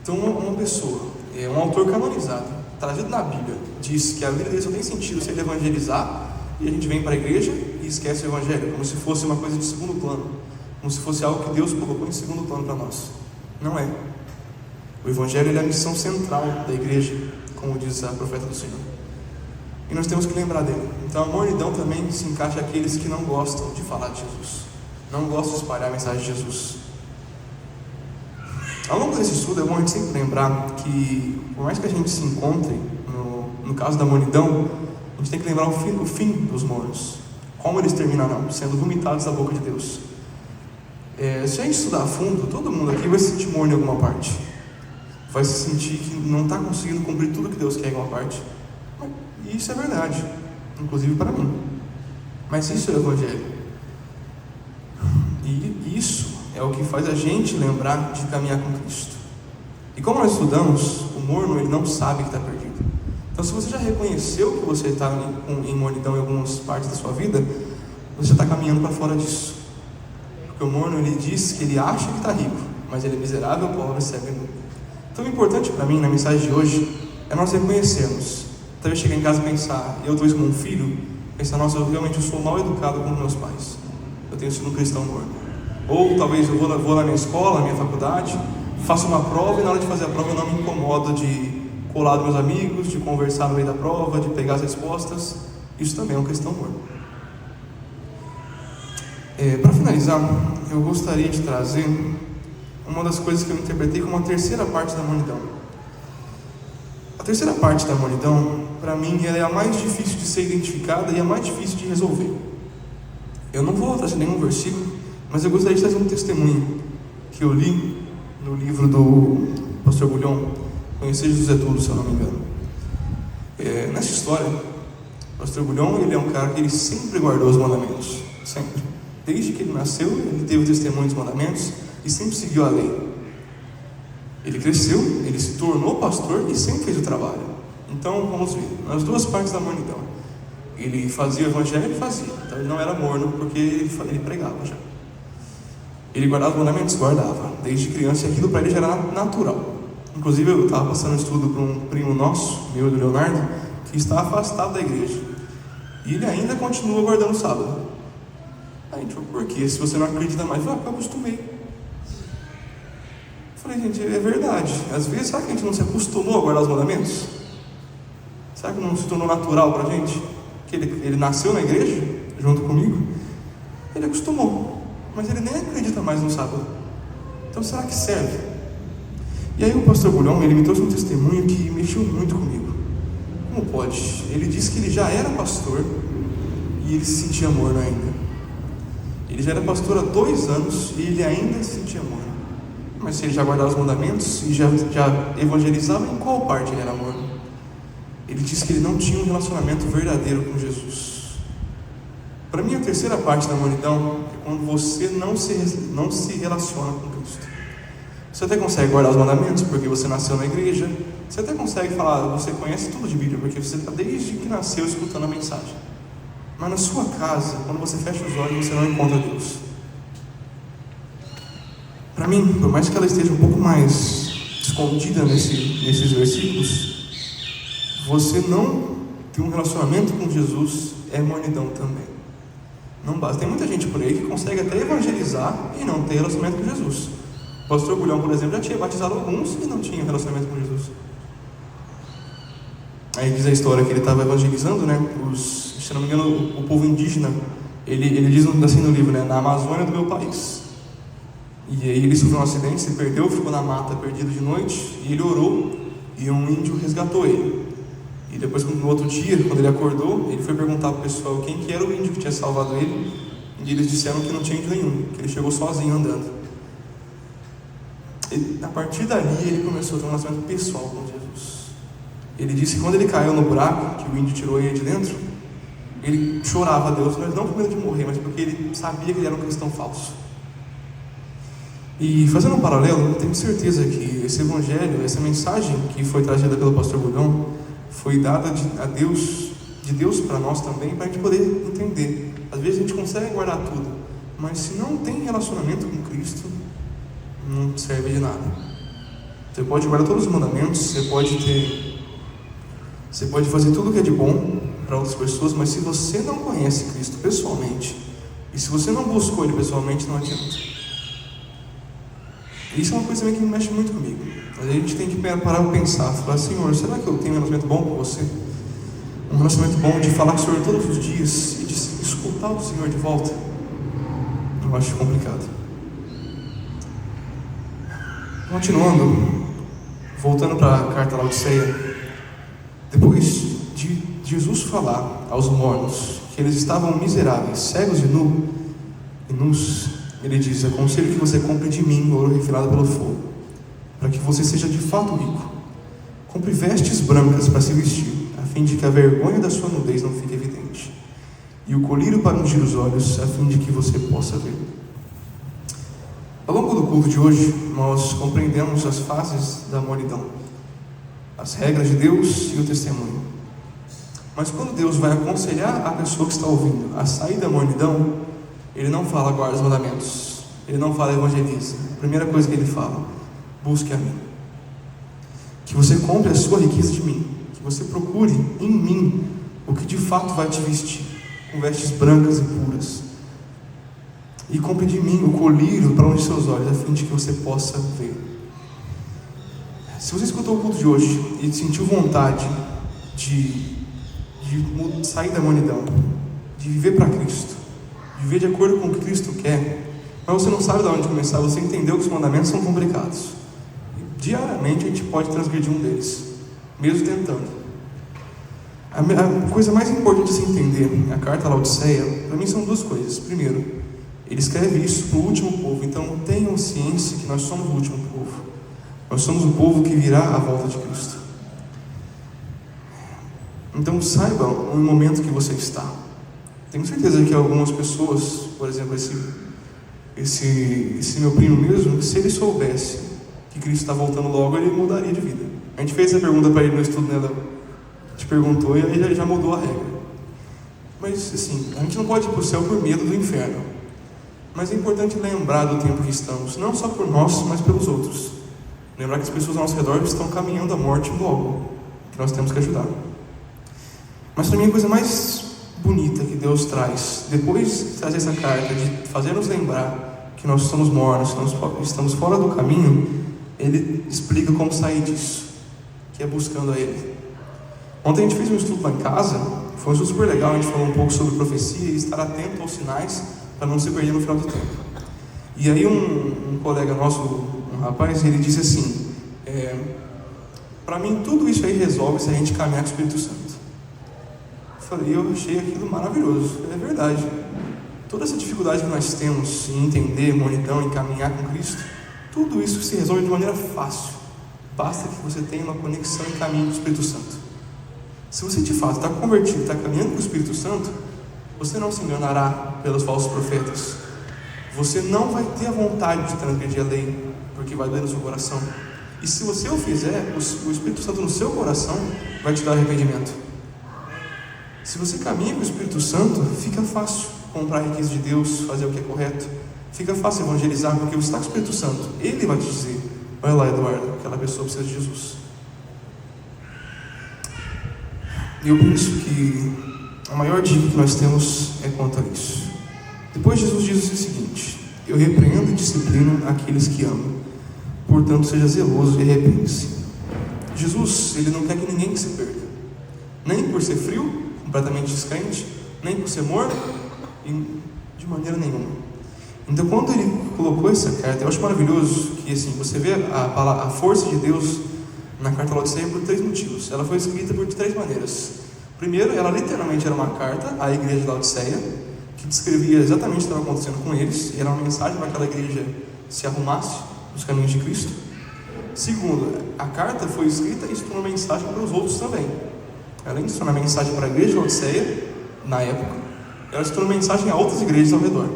Então, uma pessoa, um autor canonizado, trazido na Bíblia, diz que a vida dele só tem sentido se ele evangelizar, e a gente vem para a igreja e esquece o Evangelho, como se fosse uma coisa de segundo plano, como se fosse algo que Deus colocou em segundo plano para nós. Não é. O Evangelho é a missão central da igreja, como diz a profeta do Senhor. E nós temos que lembrar dele. Então a mornidão também se encaixa àqueles que não gostam de falar de Jesus, não gostam de espalhar a mensagem de Jesus. Ao longo desse estudo é bom a gente sempre lembrar que, por mais que a gente se encontre no caso da mornidão, a gente tem que lembrar o fim dos mornos, como eles terminarão, sendo vomitados da boca de Deus. Se a gente estudar a fundo, todo mundo aqui vai se sentir morno em alguma parte, vai se sentir que não está conseguindo cumprir tudo que Deus quer em alguma parte. E isso é verdade, inclusive para mim. Mas isso é o Evangelho. E isso é o que faz a gente lembrar de caminhar com Cristo. E como nós estudamos, o morno ele não sabe que está perdido. Então, se você já reconheceu que você está em mornidão em algumas partes da sua vida, você está caminhando para fora disso. Porque o morno ele diz que ele acha que está rico, mas ele é miserável, pobre, cego e nu. Então, o importante para mim na mensagem de hoje é nós reconhecermos. Talvez chegar em casa e pensar, eu talvez como um filho, pensar: nossa, eu realmente sou mal educado com meus pais, eu tenho sido um cristão morno. Ou talvez eu vou na minha escola, na minha faculdade, faço uma prova e na hora de fazer a prova eu não me incomodo de colar dos meus amigos, de conversar no meio da prova, de pegar as respostas. Isso também é um cristão morno. Para finalizar, eu gostaria de trazer uma das coisas que eu interpretei como a terceira parte da mornidão. A terceira parte da mornidão, para mim, ela é a mais difícil de ser identificada e a mais difícil de resolver. Eu não vou trazer nenhum versículo, Mas eu gostaria de trazer um testemunho que eu li no livro do pastor Bulhon, Conhecer Jesus é Tudo, se eu não me engano. Nessa história, o pastor Bulhon, ele é um cara que ele sempre guardou os mandamentos, sempre. Desde que ele nasceu, ele teve o testemunho dos mandamentos e sempre seguiu a lei. Ele cresceu, ele se tornou pastor e sempre fez o trabalho. Então, vamos ver, nas duas partes da mornidão. Ele fazia o evangelho, ele fazia. Então, ele não era morno, porque ele pregava já. Ele guardava os mandamentos? Guardava. Desde criança, e aquilo para ele já era natural. Inclusive, eu estava passando um estudo para um primo nosso, meu, do Leonardo, que está afastado da igreja. E ele ainda continua guardando o sábado. Aí, tipo, por quê? Se você não acredita mais, eu acostumei. Eu falei, gente, é verdade. Às vezes, será que a gente não se acostumou a guardar os mandamentos? Será que não se tornou natural pra gente? Que ele nasceu na igreja, junto comigo, ele acostumou, mas ele nem acredita mais no sábado. Então, será que serve? E aí o pastor Bulhon, ele me trouxe um testemunho que mexeu muito comigo. Como pode? Ele disse que ele já era pastor e ele se sentia morno ainda. Ele já era pastor há 2 anos e ele ainda se sentia morno. Mas se ele já guardava os mandamentos e já evangelizava, em qual parte ele era morno? Ele disse que ele não tinha um relacionamento verdadeiro com Jesus. Para mim, a terceira parte da mornidão é quando você não se relaciona com Cristo. Você até consegue guardar os mandamentos porque você nasceu na igreja. Você até consegue falar, você conhece tudo de Bíblia porque você está desde que nasceu escutando a mensagem. Mas na sua casa, quando você fecha os olhos, você não encontra Deus. Para mim, por mais que ela esteja um pouco mais escondida nesses versículos, você não ter um relacionamento com Jesus é mornidão também. Não basta. Tem muita gente por aí que consegue até evangelizar e não ter relacionamento com Jesus. O pastor Bulhão, por exemplo, já tinha batizado alguns e não tinha relacionamento com Jesus. Aí diz a história que ele estava evangelizando, né? Se não me engano, o povo indígena, ele diz assim no livro, né? Na Amazônia do meu país. E aí ele sofreu um acidente, se perdeu, ficou na mata perdido de noite, e ele orou, e um índio resgatou ele. E depois, no outro dia, quando ele acordou, ele foi perguntar para o pessoal quem que era o índio que tinha salvado ele, e eles disseram que não tinha índio nenhum, que ele chegou sozinho andando. E a partir dali, ele começou a ter um relacionamento pessoal com Jesus. Ele disse que quando ele caiu no buraco, que o índio tirou ele de dentro, ele chorava a Deus, mas não por medo de morrer, mas porque ele sabia que ele era um cristão falso. E fazendo um paralelo, eu tenho certeza que esse evangelho, essa mensagem que foi trazida pelo pastor Bulhão, foi dada de Deus para nós também, para a gente poder entender. Às vezes a gente consegue guardar tudo, mas se não tem relacionamento com Cristo, não serve de nada. Você pode guardar todos os mandamentos, você pode fazer tudo o que é de bom para outras pessoas, mas se você não conhece Cristo pessoalmente, e se você não buscou Ele pessoalmente, não adianta. Isso é uma coisa também que mexe muito comigo. A gente tem que parar para pensar, falar, Senhor, será que eu tenho um relacionamento bom com você? Um relacionamento bom de falar com o Senhor todos os dias e de escutar o Senhor de volta? Eu acho complicado. Continuando, voltando para a carta Laodiceia, depois de Jesus falar aos mornos que eles estavam miseráveis, cegos e nus, ele diz: aconselho que você compre de mim ouro refinado pelo fogo, para que você seja de fato rico. Compre vestes brancas para se vestir, a fim de que a vergonha da sua nudez não fique evidente, e o colírio para ungir os olhos, a fim de que você possa ver. Ao longo do culto de hoje, nós compreendemos as fases da mornidão, as regras de Deus e o testemunho. Mas quando Deus vai aconselhar a pessoa que está ouvindo a sair da mornidão, Ele não fala guarda os mandamentos, Ele não fala evangelize. A primeira coisa que Ele fala: busque a mim, que você compre a sua riqueza de mim, que você procure em mim o que de fato vai te vestir com vestes brancas e puras, e compre de mim o colírio para ungir seus olhos, a fim de que você possa ver. Se você escutou o culto de hoje e sentiu vontade de sair da mornidão, de viver para Cristo, de viver de acordo com o que Cristo quer, mas você não sabe de onde começar, você entendeu que os mandamentos são complicados, e diariamente a gente pode transgredir um deles, mesmo tentando. A coisa mais importante de se entender a carta Laodiceia, para mim, são duas coisas. Primeiro, Ele escreve isso para o último povo. Então tenham ciência que nós somos o último povo. Nós somos o povo que virá à volta de Cristo. Então saiba o momento que você está. Tenho certeza que algumas pessoas, por exemplo, esse meu primo mesmo, se ele soubesse que Cristo está voltando logo, ele mudaria de vida. A gente fez essa pergunta para ele no estudo, né, Léo? A gente perguntou e aí ele já mudou a regra. Mas assim, a gente não pode ir para o céu por medo do inferno. Mas é importante lembrar do tempo que estamos, não só por nós, mas pelos outros. Lembrar que as pessoas ao nosso redor estão caminhando à morte logo, que nós temos que ajudar. Mas para mim a coisa mais bonita que Deus traz, depois de trazer essa carta, de fazer-nos lembrar que nós somos mortos, que estamos fora do caminho, Ele explica como sair disso, que é buscando a Ele. Ontem a gente fez um estudo lá em casa, foi um estudo super legal, a gente falou um pouco sobre profecia e estar atento aos sinais para não se perder no final do tempo. E aí um colega nosso, um rapaz, ele disse assim, para mim tudo isso aí resolve se a gente caminhar com o Espírito Santo. Eu achei aquilo maravilhoso, é verdade. Toda essa dificuldade que nós temos em entender mornidão, em caminhar com Cristo, tudo isso se resolve de maneira fácil. Basta que você tenha uma conexão e caminho com o Espírito Santo. Se você de fato está convertido, está caminhando com o Espírito Santo, você não se enganará pelos falsos profetas. Você não vai ter a vontade de transgredir a lei, porque vai doer no seu coração. E se você o fizer, o Espírito Santo no seu coração vai te dar arrependimento. Se você caminha com o Espírito Santo, fica fácil comprar a riqueza de Deus, fazer o que é correto. Fica fácil evangelizar, porque você está com o Espírito Santo. Ele vai te dizer, olha lá, Eduardo, aquela pessoa precisa de Jesus. E eu penso que a maior dica que nós temos é quanto a isso. Depois Jesus diz o seguinte, eu repreendo e disciplino aqueles que amam. Portanto, seja zeloso e arrepende-se. Jesus, Ele não quer que ninguém se perca. Nem por ser frio, completamente descrente, nem por ser morno, de maneira nenhuma. Então quando ele colocou essa carta, eu acho maravilhoso que assim, você vê a força de Deus na carta Laodiceia por 3 motivos. Ela foi escrita por 3 maneiras. Primeiro, ela literalmente era uma carta à igreja de Laodiceia, que descrevia exatamente o que estava acontecendo com eles, e era uma mensagem para que aquela igreja se arrumasse nos caminhos de Cristo. Segundo, a carta foi escrita e se tornou uma mensagem para os outros também. Além de se tornar mensagem para a igreja de Laodiceia, na época, ela se tornou mensagem a outras igrejas ao redor.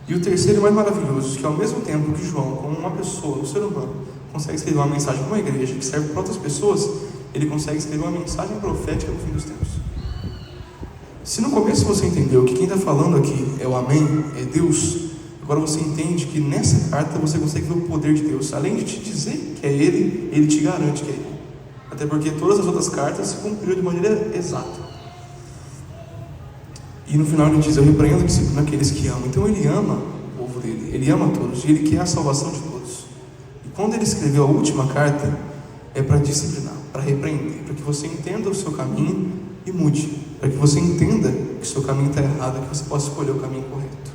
E o terceiro e mais maravilhoso, que ao mesmo tempo que João, como uma pessoa, um ser humano, consegue escrever uma mensagem para uma igreja que serve para outras pessoas, ele consegue escrever uma mensagem profética no fim dos tempos. Se no começo você entendeu que quem está falando aqui é o Amém, é Deus, agora você entende que nessa carta você consegue ver o poder de Deus. Além de te dizer que é Ele, Ele te garante que é Ele. Até porque todas as outras cartas se cumpriram de maneira exata. E no final ele diz, eu repreendo e disciplino aqueles que amam. Então ele ama o povo dele, ele ama todos, e ele quer a salvação de todos. E quando ele escreveu a última carta, é para disciplinar, para repreender, para que você entenda o seu caminho e mude, para que você entenda que o seu caminho está errado, que você possa escolher o caminho correto.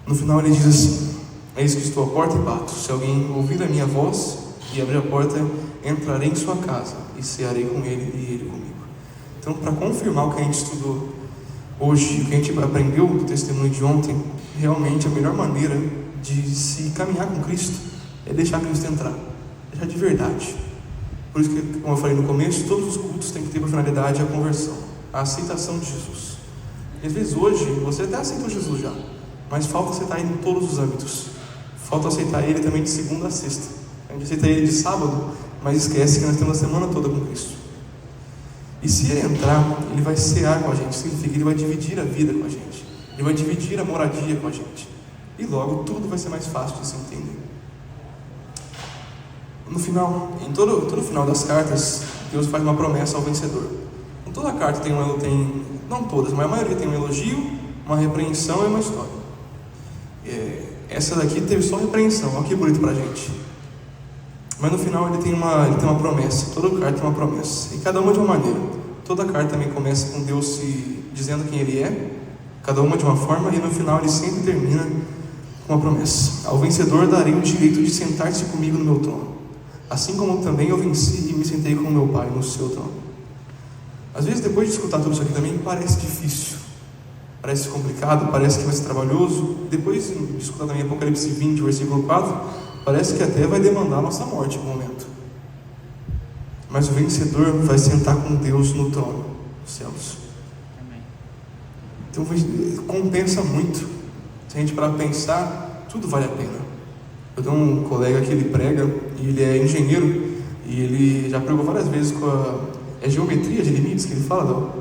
No final ele diz assim, eis que estou à porta e bato, se alguém ouvir a minha voz e abrir a porta, entrarei em sua casa e cearei com ele e ele comigo. Então, para confirmar o que a gente estudou hoje, o que a gente aprendeu do testemunho de ontem, realmente a melhor maneira de se caminhar com Cristo é deixar Cristo entrar, deixar de verdade. Por isso que, como eu falei no começo, todos os cultos têm que ter por finalidade a conversão, a aceitação de Jesus. E às vezes hoje, você até aceitou Jesus já, mas falta aceitar Ele em todos os âmbitos. Falta aceitar Ele também de segunda a sexta. A gente aceita Ele de sábado, mas esquece que nós temos a semana toda com Cristo. E se Ele entrar, Ele vai cear com a gente. Significa que Ele vai dividir a vida com a gente. Ele vai dividir a moradia com a gente. E logo tudo vai ser mais fácil de se entender. No final, em todo final das cartas, Deus faz uma promessa ao vencedor. Em toda carta tem, não todas, mas a maioria tem um elogio, uma repreensão e uma história. Essa daqui teve só repreensão, olha que bonito pra gente. Mas no final ele tem uma promessa, toda carta tem uma promessa, e cada uma de uma maneira. Toda carta também começa com Deus se dizendo quem Ele é, cada uma de uma forma, e no final ele sempre termina com uma promessa. Ao vencedor darei o direito de sentar-se comigo no meu trono, assim como também eu venci e me sentei com meu Pai no seu trono. Às vezes, depois de escutar tudo isso aqui também, parece difícil, parece complicado, parece que vai ser trabalhoso. Depois de escutar também Apocalipse 20, versículo 4, parece que até vai demandar a nossa morte em um momento. Mas o vencedor vai sentar com Deus no trono dos céus. Então compensa muito. Se a gente parar para pensar, tudo vale a pena. Eu tenho um colega que ele prega, e ele é engenheiro, e ele já pregou várias vezes com a geometria de limites, que ele fala, não?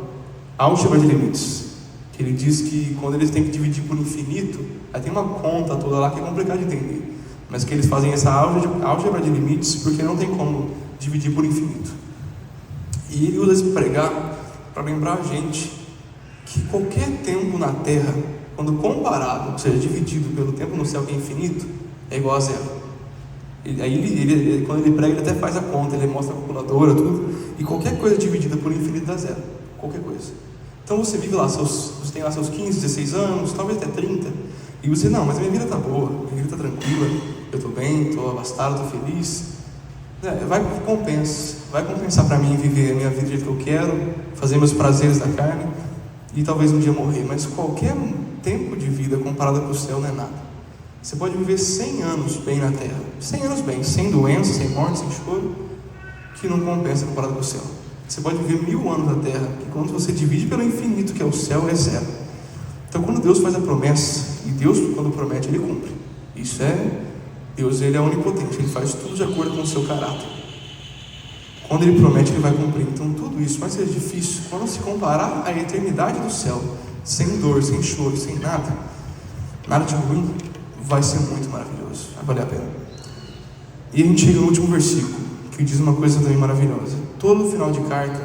Álgebra de limites. Que ele diz que quando eles têm que dividir por infinito, aí tem uma conta toda lá que é complicado de entender. Mas que eles fazem essa álgebra de limites porque não tem como dividir por infinito. E ele usa esse pregar para lembrar a gente que qualquer tempo na Terra, quando comparado, ou seja, dividido pelo tempo no céu que é infinito, é igual a zero. Aí quando ele prega, ele até faz a conta, ele mostra a calculadora, tudo, e qualquer coisa dividida por infinito dá zero, qualquer coisa. Então você vive lá, você tem lá seus 15, 16 anos, talvez até 30, e você, não, mas a minha vida está boa, minha vida está tranquila, eu estou bem, estou abastado, estou feliz. Vai compensar para mim viver a minha vida do jeito que eu quero, fazer meus prazeres da carne, e talvez um dia morrer, mas qualquer tempo de vida comparado com o céu não é nada. Você pode viver 100 anos bem na terra, 100 anos bem, sem doença, sem morte, sem choro, que não compensa comparado com o céu. Você pode viver 1000 anos na terra, que quando você divide pelo infinito, que é o céu, é zero. Então quando Deus faz a promessa, e Deus quando promete, Ele cumpre. Isso é, Deus, Ele é onipotente, Ele faz tudo de acordo com o seu caráter. Quando Ele promete, Ele vai cumprir. Então tudo isso vai ser difícil quando se comparar à eternidade do céu, sem dor, sem choro, sem nada de ruim, vai ser muito maravilhoso, vai valer a pena. E a gente chega no último versículo, que diz uma coisa também maravilhosa. Todo final de carta,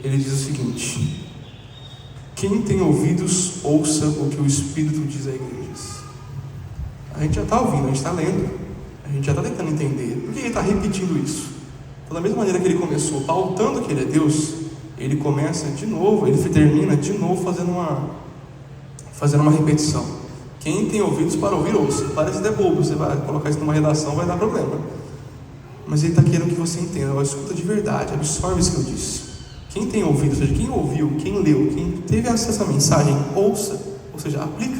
ele diz o seguinte: quem tem ouvidos, ouça o que o Espírito diz a igrejas. A gente já está ouvindo, a gente está lendo, a gente já está tentando entender. Por que ele está repetindo isso? Então, da mesma maneira que ele começou pautando que ele é Deus, ele começa de novo, ele termina de novo fazendo uma repetição. Quem tem ouvidos para ouvir, ouça. Parece até bobo, você vai colocar isso numa redação, vai dar problema. Mas ele está querendo que você entenda, escuta de verdade, absorve isso que eu disse. Quem tem ouvido, ou seja, quem ouviu, quem leu, quem teve acesso à mensagem, ouça, ou seja, aplica,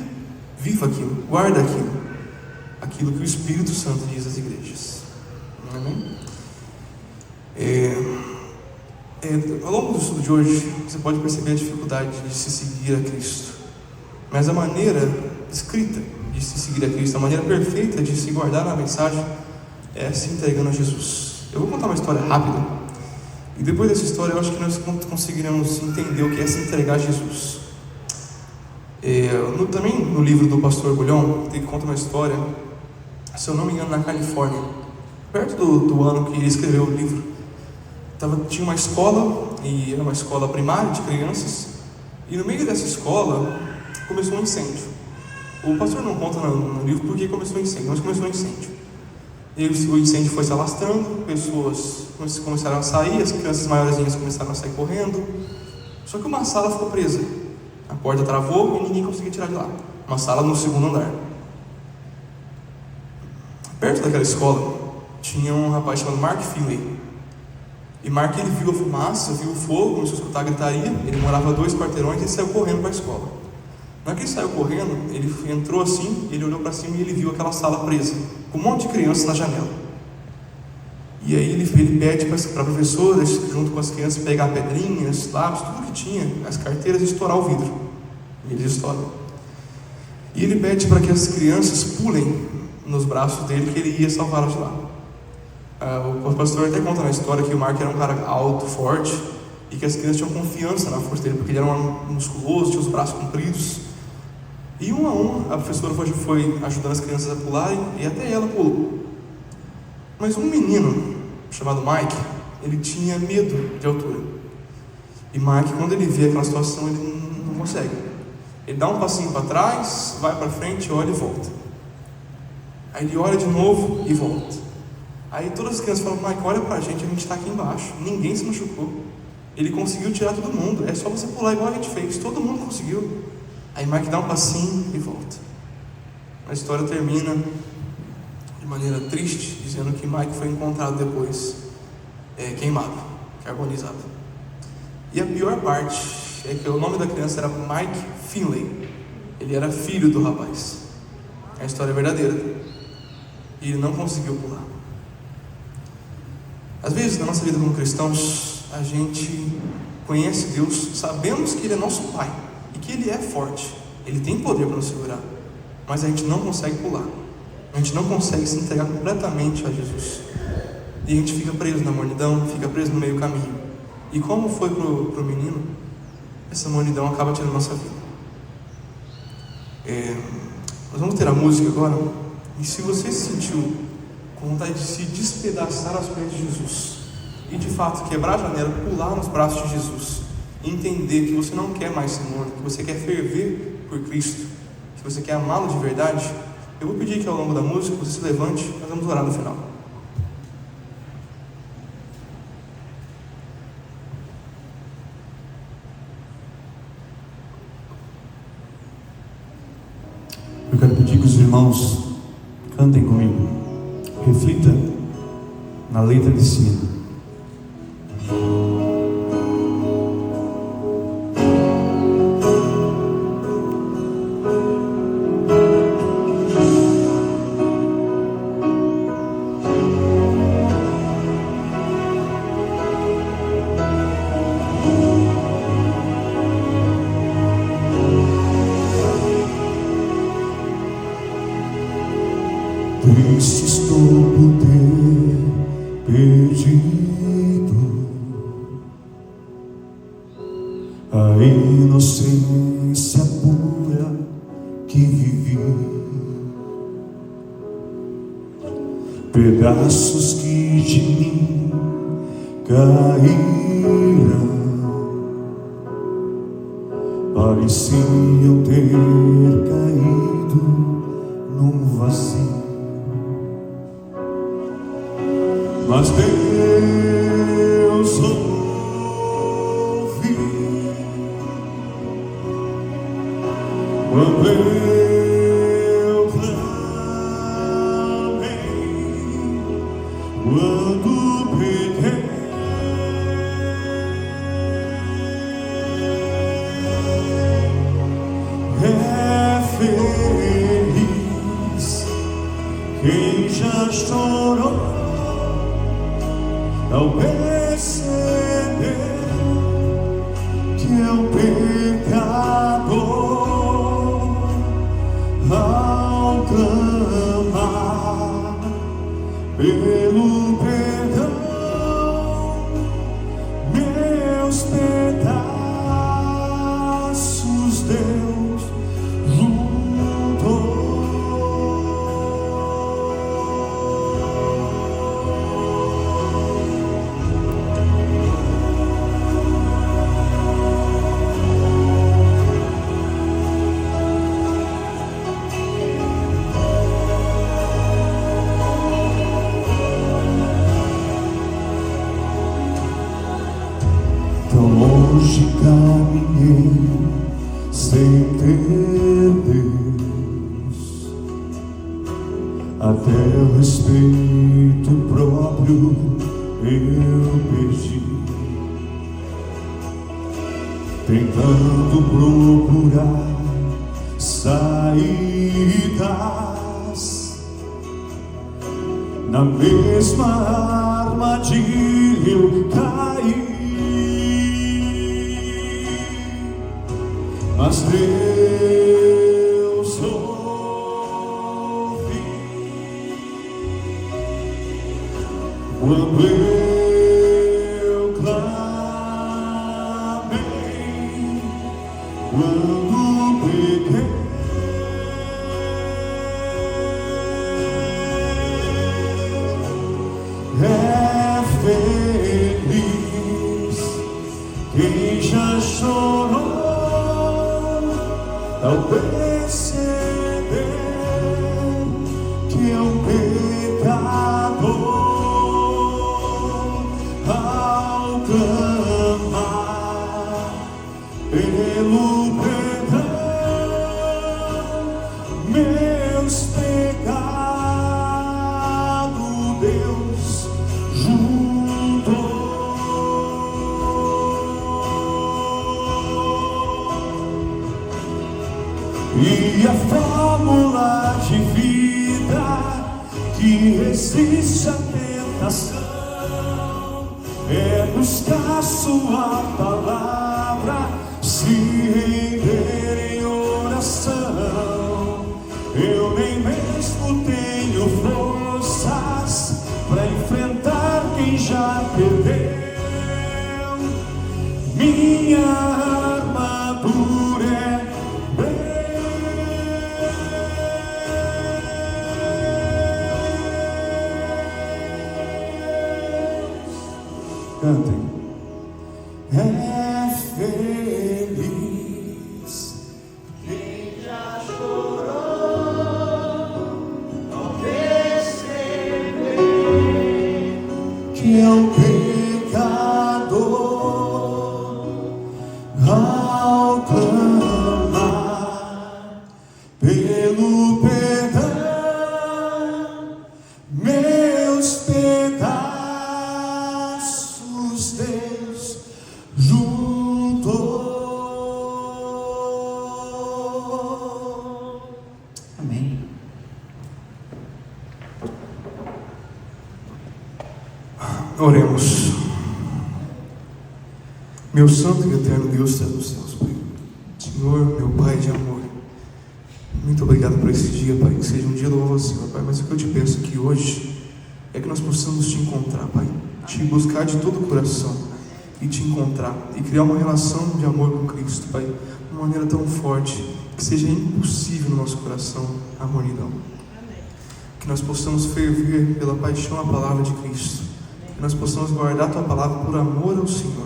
viva aquilo, guarda aquilo que o Espírito Santo diz às igrejas. Amém? Ao longo do estudo de hoje, você pode perceber a dificuldade de se seguir a Cristo. Mas a maneira escrita de se seguir a Cristo, a maneira perfeita de se guardar na mensagem, é se entregando a Jesus. Eu vou contar uma história rápida, e depois dessa história eu acho que nós conseguiremos entender o que é se entregar a Jesus. Também no livro do pastor Bulhon, ele conta uma história, se eu não me engano, na Califórnia, perto do ano que ele escreveu o livro. Tinha uma escola, e era uma escola primária de crianças, e no meio dessa escola começou um incêndio. O pastor não conta no livro porque começou o incêndio, mas começou um incêndio. E o incêndio foi se alastrando, pessoas começaram a sair, as crianças maiorzinhas começaram a sair correndo. Só que uma sala ficou presa. A porta travou e ninguém conseguia tirar de lá. Uma sala no segundo andar. Perto daquela escola tinha um rapaz chamado Mark Finley. E Mark, ele viu a fumaça, viu o fogo, começou a escutar a gritaria. Ele morava a 2 quarteirões e saiu correndo para a escola. Na hora que ele saiu correndo, ele entrou assim, ele olhou para cima e ele viu aquela sala presa, com um monte de crianças na janela. E aí ele pede para a professora, junto com as crianças, pegar pedrinhas, lápis, tudo que tinha, as carteiras, e estourar o vidro. E eles estouram. E ele pede para que as crianças pulem nos braços dele, que ele ia salvá-las de lá. O pastor até conta na história que o Mark era um cara alto, forte, e que as crianças tinham confiança na força dele, porque ele era musculoso, tinha os braços compridos. E um a um, a professora foi ajudando as crianças a pularem, e até ela pulou. Mas um menino, chamado Mike, ele tinha medo de altura. E Mike, quando ele vê aquela situação, ele não consegue. Ele dá um passinho para trás, vai para frente, olha e volta. Aí ele olha de novo e volta. Aí todas as crianças falam: Mike, olha pra gente está aqui embaixo, ninguém se machucou. Ele conseguiu tirar todo mundo, é só você pular igual a gente fez, todo mundo conseguiu. Aí Mike dá um passinho e volta. A história termina de maneira triste, dizendo que Mike foi encontrado depois queimado, carbonizado. E a pior parte é que o nome da criança era Mike Finley. Ele era filho do rapaz. A história é verdadeira. E ele não conseguiu pular. Às vezes, na nossa vida como cristãos, a gente conhece Deus, sabemos que Ele é nosso Pai e que Ele é forte, Ele tem poder para nos segurar, mas a gente não consegue pular, a gente não consegue se entregar completamente a Jesus, e a gente fica preso na mornidão, fica preso no meio caminho. E como foi pro menino, essa mornidão acaba tirando a nossa vida. Nós vamos ter a música agora, e se você se sentiu com vontade de se despedaçar aos pés de Jesus e de fato quebrar a janela, pular nos braços de Jesus e entender que você não quer mais ser morno, que você quer ferver por Cristo, que você quer amá-lo de verdade, eu vou pedir que ao longo da música você se levante, nós vamos orar no final. Eu quero pedir que os irmãos cantem comigo. Reflita na letra desse hino. Triste estou por ter perdido a inocência pura que vivi, pedaços que de mim caíram, pareciam ter caído num vazio. Mas Deus ouve quando eu clamei, quando peguei. É feliz quem já chorou ao perceber que é um pecador, ao clamar pelo perdão, meus pedaços Deus juntou. Longe caminhei sem ter Deus, até o respeito próprio eu perdi, tentando procurar saídas na mesma armadilha eu caí. Mas Deus ouve quando eu clamei, quando peguei. É feliz quem já chorou ao perceber que é um pecador, ao clamar pelo perdão, meus pecados Deus juntou. vence a tentação é buscar sua palavra, se render em oração. Eu nem mesmo tenho forças para enfrentar quem já perdeu. Minha armadura é Deus. Cantem. É feliz quem já chorou ao perceber que é um pecador, ao clamar pelo perdão, meus pedaços Deus juntou. Amém. Oremos. Meu santo e eterno Deus está nos céus, Pai. Senhor, meu Pai de amor, muito obrigado por esse dia, Pai. Que seja um dia louvo ao Senhor, Pai. Mas o que eu te peço aqui hoje é que nós possamos te encontrar, Pai. Te buscar de todo o coração e te encontrar e criar uma relação de amor com Cristo, Pai, de uma maneira tão forte que seja impossível no nosso coração a mornidão. Que nós possamos ferver pela paixão à palavra de Cristo. Que nós possamos guardar a Tua palavra por amor ao Senhor.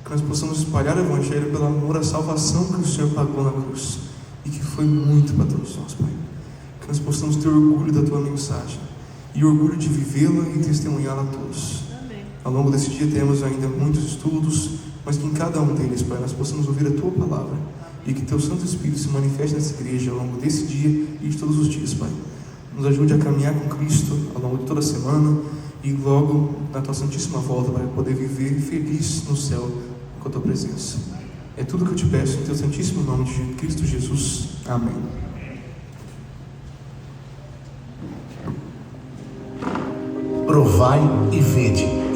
Que nós possamos espalhar o Evangelho pelo amor à salvação que o Senhor pagou na cruz e que foi muito para todos nós, Pai. Que nós possamos ter orgulho da Tua mensagem e orgulho de vivê-la e testemunhá-la a todos. Amém. Ao longo desse dia temos ainda muitos estudos, mas que em cada um deles, Pai, nós possamos ouvir a Tua palavra e que Teu Santo Espírito se manifeste nessa igreja ao longo desse dia e de todos os dias, Pai. Nos ajude a caminhar com Cristo ao longo de toda a semana e logo na Tua Santíssima volta para poder viver feliz no céu com a Tua presença. É tudo que eu te peço em Teu Santíssimo nome de Cristo Jesus. Amém. Provai e vede.